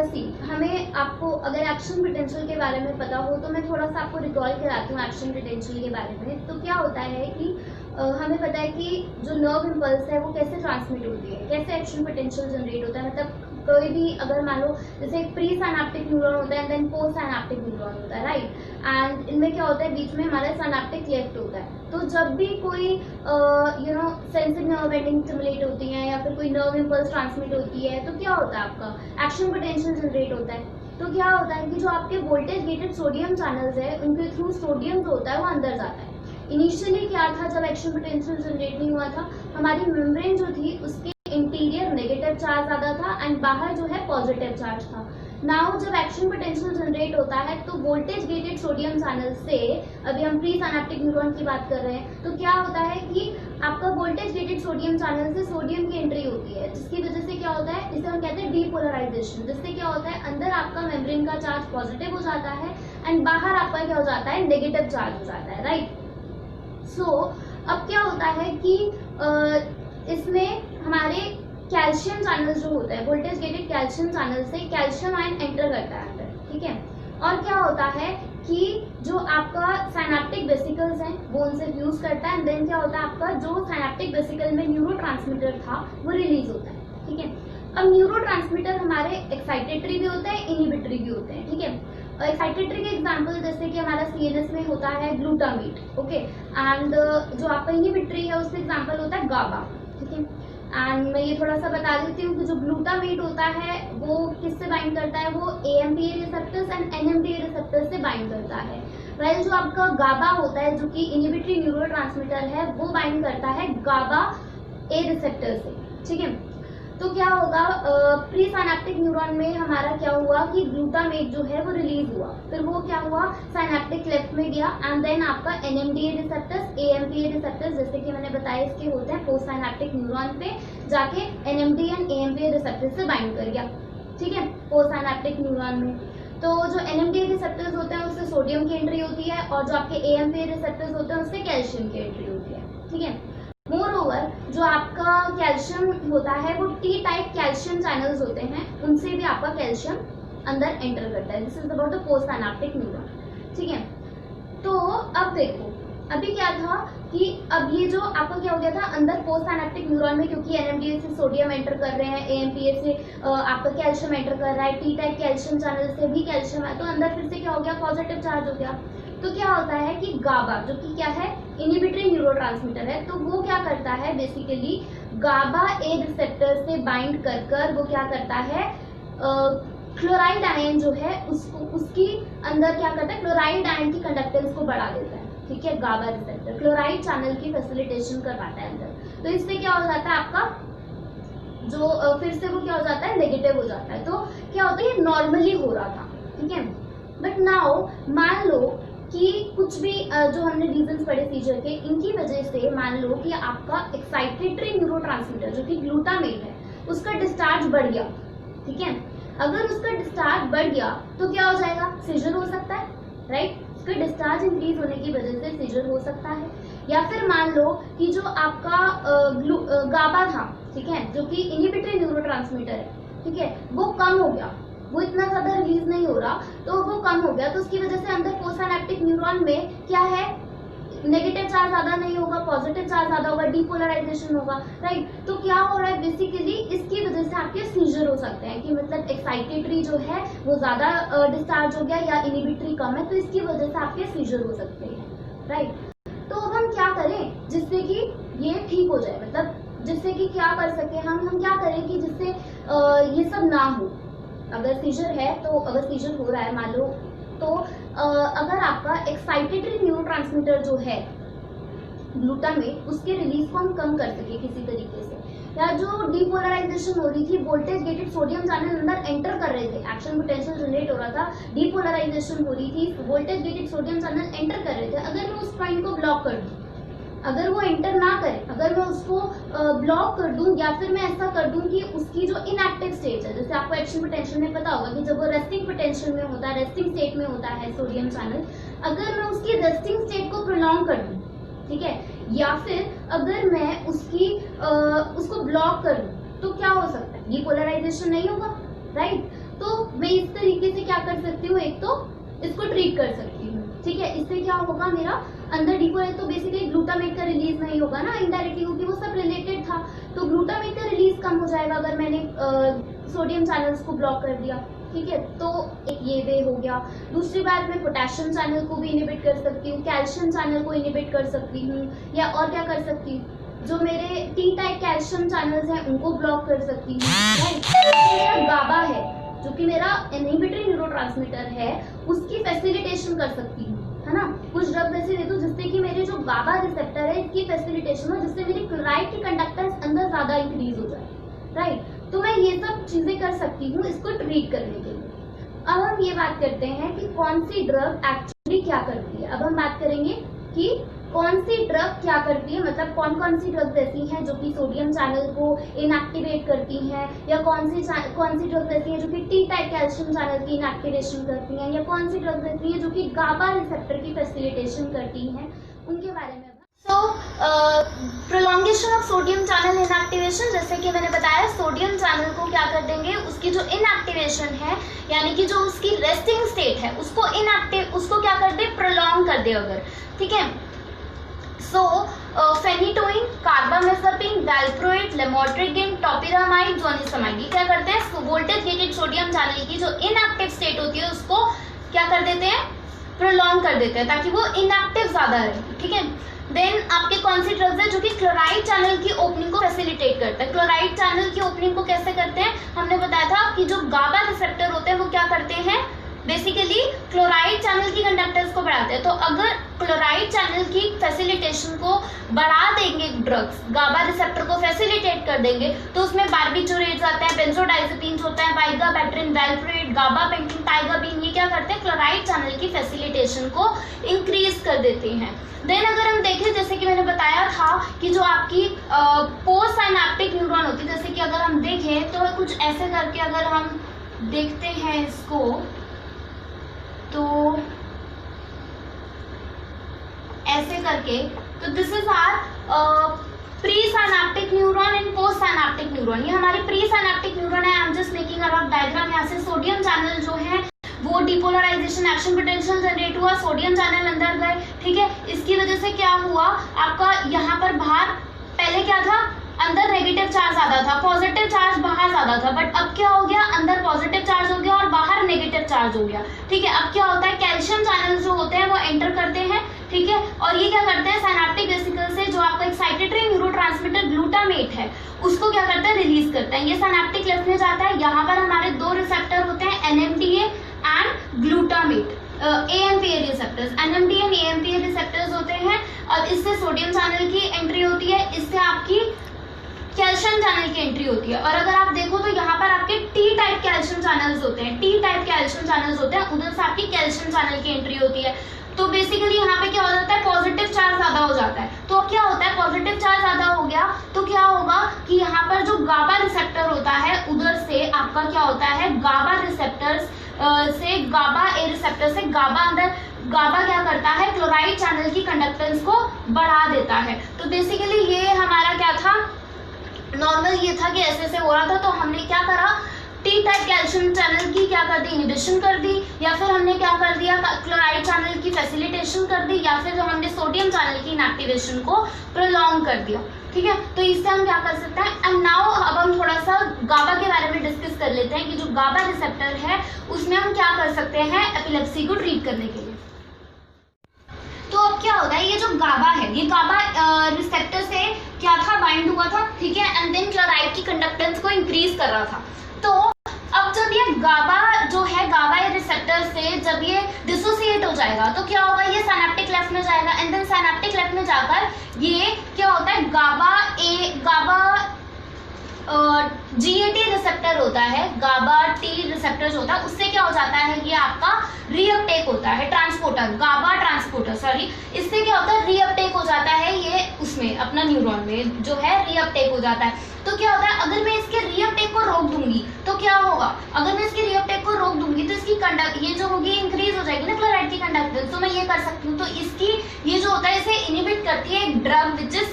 सी, हमें आपको अगर एक्शन पोटेंशियल के बारे में पता हो तो मैं थोड़ा सा आपको रिकॉल कराती हूँ एक्शन पोटेंशियल के बारे में। तो क्या होता है कि हमें पता है कि जो नर्व इम्पल्स है वो कैसे ट्रांसमिट होती है, कैसे एक्शन पोटेंशियल जनरेट होता है, मतलब कोई भी अगर मान लो जैसे प्री साइनेप्टिक न्यूरॉन होता है and then post synaptic neuron होता है, राइट। एंड इनमें क्या होता है, बीच में हमारा साइनेप्टिक क्लेफ्ट होता है। तो जब भी कोई सेंसिटिव नर्व एंडिंग स्टिमुलेट होती है या फिर कोई नर्व इम्पल्स ट्रांसमिट होती है, तो क्या होता है, आपका एक्शन पोटेंशियल जनरेट होता है। तो क्या होता है कि जो आपके वोल्टेज गेटेड सोडियम चैनल्स है, उनके थ्रू सोडियम जो होता है वो अंदर जाता है। इनिशियली क्या था, जब एक्शन पोटेंशियल जनरेट नहीं हुआ था, हमारी मेम्ब्रेन जो थी उसके इंटीरियर नेगेटिव चार्ज ज़्यादा था एंड बाहर जो है पॉजिटिव चार्ज था। नाउ जब एक्शन पोटेंशियल जनरेट होता है तो वोल्टेज गेटेड सोडियम चैनल से, अभी हम प्री साइनेप्टिक न्यूरॉन की बात कर रहे हैं, तो क्या होता है कि आपका वोल्टेज गेटेड सोडियम चैनल से सोडियम की एंट्री होती है, जिसकी वजह से क्या होता है, जिसे हम कहते हैं डीपोलराइजेशन, जिससे क्या होता है अंदर आपका मेम्ब्रेन का चार्ज पॉजिटिव हो जाता है एंड बाहर आपका क्या हो जाता है, नेगेटिव चार्ज हो जाता है, राइट। सो अब क्या होता है कि इसमें हमारे कैल्शियम चैनल जो होता है, वोल्टेज गेटेड कैल्शियम चैनल से कैल्शियम आयन एंटर करता है अंदर, ठीक है। और क्या होता है कि जो आपका साइनेप्टिक वेसिकल्स हैं वो उनसे फ्यूज करता है एंड देन क्या होता है, आपका जो साइनेप्टिक वेसिकल में न्यूरोट्रांसमीटर था वो रिलीज होता है, ठीक है। अब न्यूरोट्रांसमीटर हमारे एक्साइटेटरी भी होते हैं, इनहिबिटरी भी होते हैं, ठीक है। एक्साइटेटरी के एग्जांपल जैसे कि हमारा सीएनएस में होता है ग्लूटामेट, ओके, एंड जो आपका इनहिबिटरी है उसका एग्जांपल होता है गाबा, ठीक है। एंड मैं ये थोड़ा सा बता देती हूँ कि जो ग्लूटामेट होता है वो किससे बाइंड करता है, वो एएमपीए रिसेप्टर्स एंड एनएमडीए रिसेप्टर्स से बाइंड करता है। वेल जो आपका गाबा होता है जो कि इनहिबिटरी न्यूरोट्रांसमीटर है, वो बाइंड करता है गाबा ए रिसेप्टर से, ठीक है। तो क्या होगा, प्री साइनेप्टिक न्यूरॉन में हमारा क्या हुआ कि ग्लूटामेट जो है वो रिलीज हुआ, फिर वो क्या हुआ, साइनेप्टिक क्लेफ्ट में गया एंड देन आपका एनएमडीए रिसेप्टर्स, एएमपीए रिसेप्टर्स जैसे कि मैंने बताया इसके होते हैं पोस्ट साइनेप्टिक न्यूरॉन पे जाके एनएमडीए एंड एएमपीए रिसेप्टर्स से बाइंड कर गया, ठीक है, पोस्ट साइनेप्टिक न्यूरॉन में। तो जो एनएमडीए रिसेप्टर्स होते हैं उससे सोडियम की एंट्री होती है और जो आपके एएमपीए रिसेप्टर्स होते हैं उससे कैल्शियम की एंट्री होती है, ठीक है। मोर ओवर जो आपका कैल्शियम होता है वो टी टाइप कैल्शियम चैनल्स होते हैं, उनसे भी आपका कैल्शियम अंदर एंटर करता है। This is about the post synaptic neuron, ठीक है। तो अब देखो, अभी क्या था कि अब ये जो आपका क्या हो गया था अंदर पोस्ट साइनेप्टिक न्यूरॉन में, क्योंकि एनएमडीए से सोडियम एंटर कर रहे हैं, एएमपीए से आपका कैल्शियम एंटर कर रहा है, टी टाइप कैल्शियम चैनल से भी कैल्शियम है, तो अंदर फिर से क्या हो गया, पॉजिटिव चार्ज हो गया। तो क्या होता है कि गाबा जो कि क्या है, इनहिबिटरी न्यूरोट्रांसमीटर है, तो वो क्या करता है, बेसिकली गाबा ए रिसेप्टर से बाइंड कर वो क्या करता है, क्लोराइड आयन जो है उसको उसकी अंदर क्या करता है, क्लोराइड आयन की कंडक्टेंस को बढ़ा देता है, ठीक है। गाबा रिसेप्टर क्लोराइड चैनल की फैसिलिटेशन करवाता है अंदर, तो इससे क्या हो जाता है आपका जो फिर से वो क्या हो जाता है, नेगेटिव हो जाता है। तो क्या होता है, ये नॉर्मली हो रहा था, ठीक है। बट नाउ मान लो कि कुछ भी जो हमने रीजंस पढ़े सीजर के, इनकी वजह से मान लो कि आपका एक्साइटेटरी न्यूरोट्रांसमीटर जो कि ग्लूटामेट है उसका डिस्चार्ज बढ़ गया, ठीक है। अगर उसका डिस्चार्ज बढ़ गया तो क्या हो जाएगा, सीजर हो सकता है, राइट। उसके डिस्चार्ज इंक्रीज होने की वजह से सीजर हो सकता है। या फिर मान लो कि जो आपका गाबा था, ठीक है, जो कि इनहिबिटरी न्यूरोट्रांसमीटर है, ठीक है, वो कम हो गया, वो इतना ज्यादा रिलीज नहीं हो रहा, तो वो कम हो गया, तो उसकी वजह से अंदर पोस्टसिनेप्टिक न्यूरॉन में क्या है, नेगेटिव चार्ज ज्यादा नहीं होगा, पॉजिटिव चार्ज ज्यादा होगा, डीपोलराइजेशन होगा, राइट। तो क्या हो रहा है बेसिकली, इसकी वजह से आपके सीजर हो सकते हैं कि मतलब एक्साइटेटरी जो है वो ज्यादा डिस्चार्ज हो गया या इनहिबिटरी कम है, तो इसकी वजह से आपके सीजर हो सकते हैं, राइट। तो अब हम क्या करें जिससे कि ये ठीक हो जाए, मतलब जिससे कि क्या कर सके हम क्या करें कि जिससे ये सब ना हो। अगर सीजर है, तो अगर सीजर हो रहा है मान लो, तो अगर आपका एक्साइटेटरी न्यूरोट्रांसमीटर जो है ग्लूटामेट, उसके रिलीज को हम कम कर सके किसी तरीके से, या जो डीपोलराइजेशन हो रही थी, वोल्टेज गेटेड सोडियम चैनल अंदर एंटर कर रहे थे, एक्शन पोटेंशियल जनरेट हो रहा था, डीपोलराइजेशन हो रही थी, voltage gated sodium channel enter कर रहे थे, अगर मैं उस पॉइंट को ब्लॉक कर दूं, अगर वो एंटर ना करे, अगर मैं उसको ब्लॉक कर दूं, या फिर मैं ऐसा कर दूं कि उसकी जो इनएक्टिव स्टेट है, जैसे आपको एक्शन पोटेंशियल में पता होगा कि जब वो रेस्टिंग पोटेंशियल में होता है, रेस्टिंग स्टेट में होता है सोडियम चैनल, अगर मैं उसकी रेस्टिंग स्टेट को प्रोलॉन्ग कर दूं, ठीक है, या फिर अगर मैं उसको ब्लॉक कर दूं, तो क्या हो सकता है, डीपोलराइजेशन नहीं होगा, राइट। तो मैं इस तरीके से क्या कर सकती हूँ, एक तो इसको ट्रीट कर सकती हूँ, ठीक है, इससे क्या होगा, मेरा अंदर डीपोलराइज, तो बेसिकली ग्लूटामेट का रिलीज नहीं होगा ना इनडायरेक्टली, क्योंकि वो सब रिलेटेड था, तो ग्लूटामेट का रिलीज कम हो जाएगा अगर मैंने सोडियम चैनल्स को ब्लॉक कर दिया, ठीक है। तो एक ये वे हो गया। दूसरी बात, मैं पोटेशियम चैनल को भी इनहिबिट कर सकती हूँ, कैल्शियम चैनल को इनहिबिट कर सकती हूँ, या और क्या कर सकती हूँ, जो मेरे टी टाइप कैल्शियम चैनल्स हैं उनको ब्लॉक कर सकती हूँ, राइट। गाबा है जो कि मेरा इनहिबिटरी न्यूरोट्रांसमीटर है, उसकी फैसिलिटेशन कर सकती हूँ, है ना। कुछ ड्रग्स ऐसे दे दो जिससे कि मेरे जो गाबा रिसेप्टर है इसकी फैसिलिटेशन हो, जिससे मेरी क्लोराइड की कंडक्टेंस अंदर ज्यादा इंक्रीज हो जाए, राइट। तो मैं ये सब चीजें कर सकती हूँ इसको ट्रीट करने के लिए। अब हम ये बात करते हैं कि कौन सी ड्रग एक्चुअली क्या करती है। अब हम बात करेंगे कि कौन सी ड्रग क्या करती है, मतलब कौन कौन सी ड्रग्स ऐसी हैं जो कि सोडियम चैनल को इनएक्टिवेट करती हैं, या कौन सी ड्रग्स ऐसी हैं जो कि टी टाइप कैल्शियम चैनल की इनएक्टिवेशन करती हैं, या कौन सी ड्रग्स ऐसी हैं जो कि गाबा रिसेप्टर की फैसिलिटेशन करती हैं, उनके बारे में। So prolongation of sodium channel inactivation, जैसे कि मैंने बताया, सोडियम चैनल को क्या कर देंगे, उसकी जो इनएक्टिवेशन है, यानी कि जो उसकी रेस्टिंग स्टेट है, उसको क्या कर दे, प्रोलॉन्ग कर दे अगर, ठीक है। सो फेनिटोइन, कार्बामेज़ेपिन, वैल्प्रोएट, लेमोट्रिगिन, टोपिरामाइड, जोनिसमाइड, ये क्या करते हैं, वोल्टेज गेटेड सोडियम चैनल की जो इनएक्टिव स्टेट होती है उसको क्या कर देते हैं, प्रोलॉन्ग कर देते हैं, ताकि वो इनएक्टिव ज्यादा रहे, ठीक है। देन आपके कौन सी ड्रग्स है जो कि क्लोराइड चैनल की ओपनिंग को फैसिलिटेट करता है। क्लोराइड चैनल की ओपनिंग को कैसे करते हैं, हमने बताया था कि जो गाबा रिसेप्टर होते हैं वो क्या करते हैं, बेसिकली क्लोराइड चैनल की कंडक्टेंस को बढ़ाते हैं। तो अगर क्लोराइड चैनल की फैसिलिटेशन को बढ़ा देंगे ड्रग्स, गाबा रिसेप्टर को फैसिलिटेट कर देंगे, तो उसमें बार्बिटूरेट्स आता है, बेंजोडाइजेपिन्स होता है, वाइगाबैट्रिन, वैल्प्रोएट, गाबापेंटिन, टाइगाबीन, ये क्या करते हैं, क्लोराइड चैनल की फैसिलिटेशन को इंक्रीज कर देते हैं। देन अगर हम देखें, जैसे कि मैंने बताया था कि जो आपकी पोस्ट साइनेप्टिक न्यूरॉन होती है, जैसे कि अगर हम देखें तो कुछ ऐसे करके अगर हम देखते हैं इसको, तो ऐसे करके, तो this is our pre synaptic neuron and post synaptic neuron. ये हमारे प्री साइनेप्टिक न्यूरॉन है। I am just making a rough diagram. यहाँ से सोडियम चैनल जो है वो डिपोलराइजेशन, एक्शन पोटेंशियल जनरेट हुआ, सोडियम चैनल अंदर गए, ठीक है। इसकी वजह से क्या हुआ, आपका यहाँ पर बाहर पहले क्या था, अंदर नेगेटिव चार्ज ज्यादा था, पॉजिटिव चार्ज बाहर ज्यादा था, बट अब क्या हो गया, अंदर पॉजिटिव चार्ज हो गया और बाहर नेगेटिव चार्ज हो गया, ठीक है। अब क्या होता है, कैल्शियम चैनल जो होते हैं वो एंटर करते हैं, ठीक है, और ये क्या करते हैं, साइनेप्टिक वेसिकल से जो आपका एक्साइटेटरी न्यूरोट्रांसमीटर ग्लूटामेट है उसको क्या करता है, रिलीज करता है। ये साइनेप्टिक लेफ्ट में जाता है। यहाँ पर हमारे दो रिसेप्टर होते हैं, NMDA and glutamate, AMPA receptors, NMDA and AMPA receptors होते हैं। अब इससे सोडियम चैनल की एंट्री होती है, इससे आपकी कैल्शियम चैनल की एंट्री होती है। और अगर आप देखो तो यहाँ पर आपके टी टाइप कैल्शियम चैनल्स होते हैं, टी टाइप कैल्शियम चैनल्स होते हैं, उधर से आपकी कैल्शियम चैनल की एंट्री होती है। तो बेसिकली यहाँ पे क्या हो जाता है, पॉजिटिव चार्ज ज्यादा हो जाता है। तो अब क्या होता है, पॉजिटिव चार्ज ज्यादा हो गया तो क्या होगा कि यहाँ पर जो गाबा रिसेप्टर होता है उधर से आपका क्या होता है, गाबा रिसेप्टर्स से गाबा ए रिसेप्टर से गाबा अंदर गाबा क्या करता है, क्लोराइड चैनल की कंडक्टेंस को बढ़ा देता है। तो बेसिकली ये हमारा क्या था, नॉर्मल ये था कि ऐसे हो रहा था, तो हमने क्या करा, टी टाइप कैल्शियम चैनल की क्या कर दी, इनिबिशन कर दी, या फिर हमने क्या कर दिया, क्लोराइड चैनल की फैसिलिटेशन कर दी, या फिर जो हमने सोडियम चैनल की इनएक्टिवेशन को प्रोलॉन्ग कर दिया। ठीक है, तो इससे हम क्या कर सकते हैं। एंड नाउ अब हम थोड़ा सा गाबा के बारे में डिस्कस कर लेते हैं कि जो गाबा रिसेप्टर है उसमें हम क्या कर सकते हैं एपिलेप्सी को ट्रीट करने के लिए। तो अब क्या होता है, ये जो गाबा है, ये गाबा रिसेप्टर से क्या था, बाइंड हुआ था, ठीक है, एंड देन क्लोराइड की कंडक्टेंस को इंक्रीज कर रहा था। तो अब जब ये गाबा जो है, गाबा रिसेप्टर से जब ये डिसोसिएट हो जाएगा तो क्या होगा, ये सिनेप्टिक लेफ्ट में जाएगा, एंड देन सिनेप्टिक लेफ्ट में जाकर ये क्या होता है, गाबा GAT रिसेप्टर होता है, गाबा टी रिसेप्टर जो होता है, उससे क्या हो जाता है, ये आपका रीअपटेक होता है, ट्रांसपोर्टर, गाबा ट्रांसपोर्टर, सॉरी, इससे क्या होता है, रीअपटेक हो जाता है ये उसमें अपना न्यूरॉन में जो है रीअपटेक हो जाता है। तो क्या होता है, अगर मैं इसके रीअपटेक को रोक दूंगी तो क्या होगा, अगर मैं इसके रीअपटेक को रोक दूंगी तो इसकी कंडक्ट ये जो होगी इंक्रीज हो जाएगी ना क्लोराइड की कंडक्टेंस, तो मैं ये कर सकती हूँ। तो इसकी ये जो होता है इसे इनिबिट करती है एक ड्रग विच इज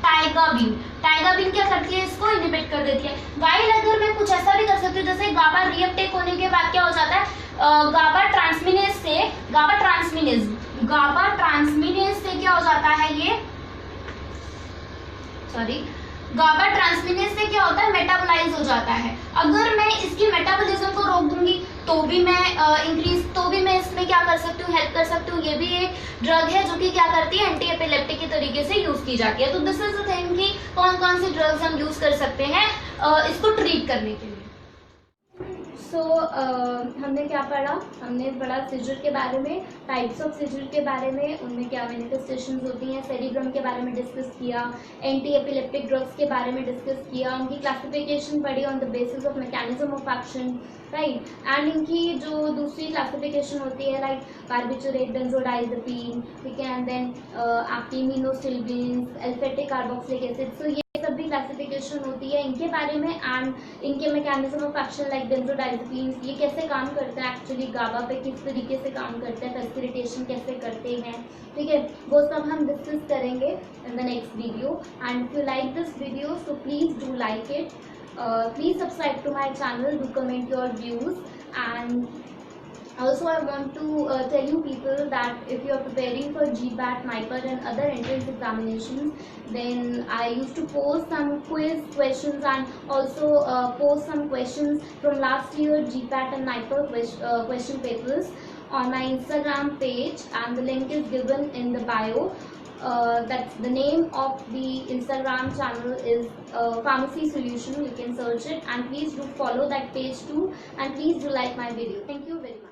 टाइगाबीन क्या करती है, इसको इनिबिट कर देती है। वाइल अगर मैं कुछ ऐसा भी कर सकती हूँ, जैसे गाबा रीअपटेक होने के बाद क्या हो जाता है, गाबा ट्रांसमिनेज से क्या हो जाता है, ये सॉरी, गाबा ट्रांसमिनेज से क्या होता है, मेटाबोलाइज हो जाता है। अगर मैं इसकी मेटाबॉलिज्म को रोक दूंगी तो भी मैं इसमें क्या कर सकती हूँ, हेल्प कर सकती हूँ। ये भी एक ड्रग है जो कि क्या करती है, एंटी एपिलेप्टिक के तरीके से यूज की जाती है। तो दिस इज द थिंग कि कौन कौन सी ड्रग्स हम यूज कर सकते हैं इसको ट्रीट करने के लिए। सो हमने क्या पढ़ा, हमने पढ़ा सीजर के बारे में, टाइप्स ऑफ सीजर के बारे में, उनमें क्या मैनिफेस्टेशंस होती हैं, सेरिब्रम के बारे में डिस्कस किया, एंटी एपिलेप्टिक ड्रग्स के बारे में डिस्कस किया, उनकी क्लासिफिकेशन पढ़ी on the basis of mechanism of action, right, and इनकी जो दूसरी क्लासिफिकेशन होती है लाइक बार्बिचुरेट, बेंजोडाइजेपिन, ठीक है, and then iminostilbenes, aliphatic carboxylic acid, so ये सब भी क्लासिफिकेशन होती है इनके बारे में, एंड इनके mechanism of action like benzodiazepines, ये कैसे काम करता है एक्चुअली, गाबा पे किस तरीके से काम करता है, फैसिलिटेशन कैसे करते हैं, ठीक है, वो सब हम डिस्कस करेंगे in the next video. And if you like this video so please do like it, please subscribe to my channel, do comment your views, and also I want to tell you people that if you are preparing for GPAT, NIPER and other entrance examinations, then I used to post some quiz questions and also post some questions from last year GPAT and NIPER question papers on my Instagram page, and the link is given in the bio. That's the name of the Instagram channel is Pharmacy Solution. You can search it, and please do follow that page too, and please do like my video. Thank you very much.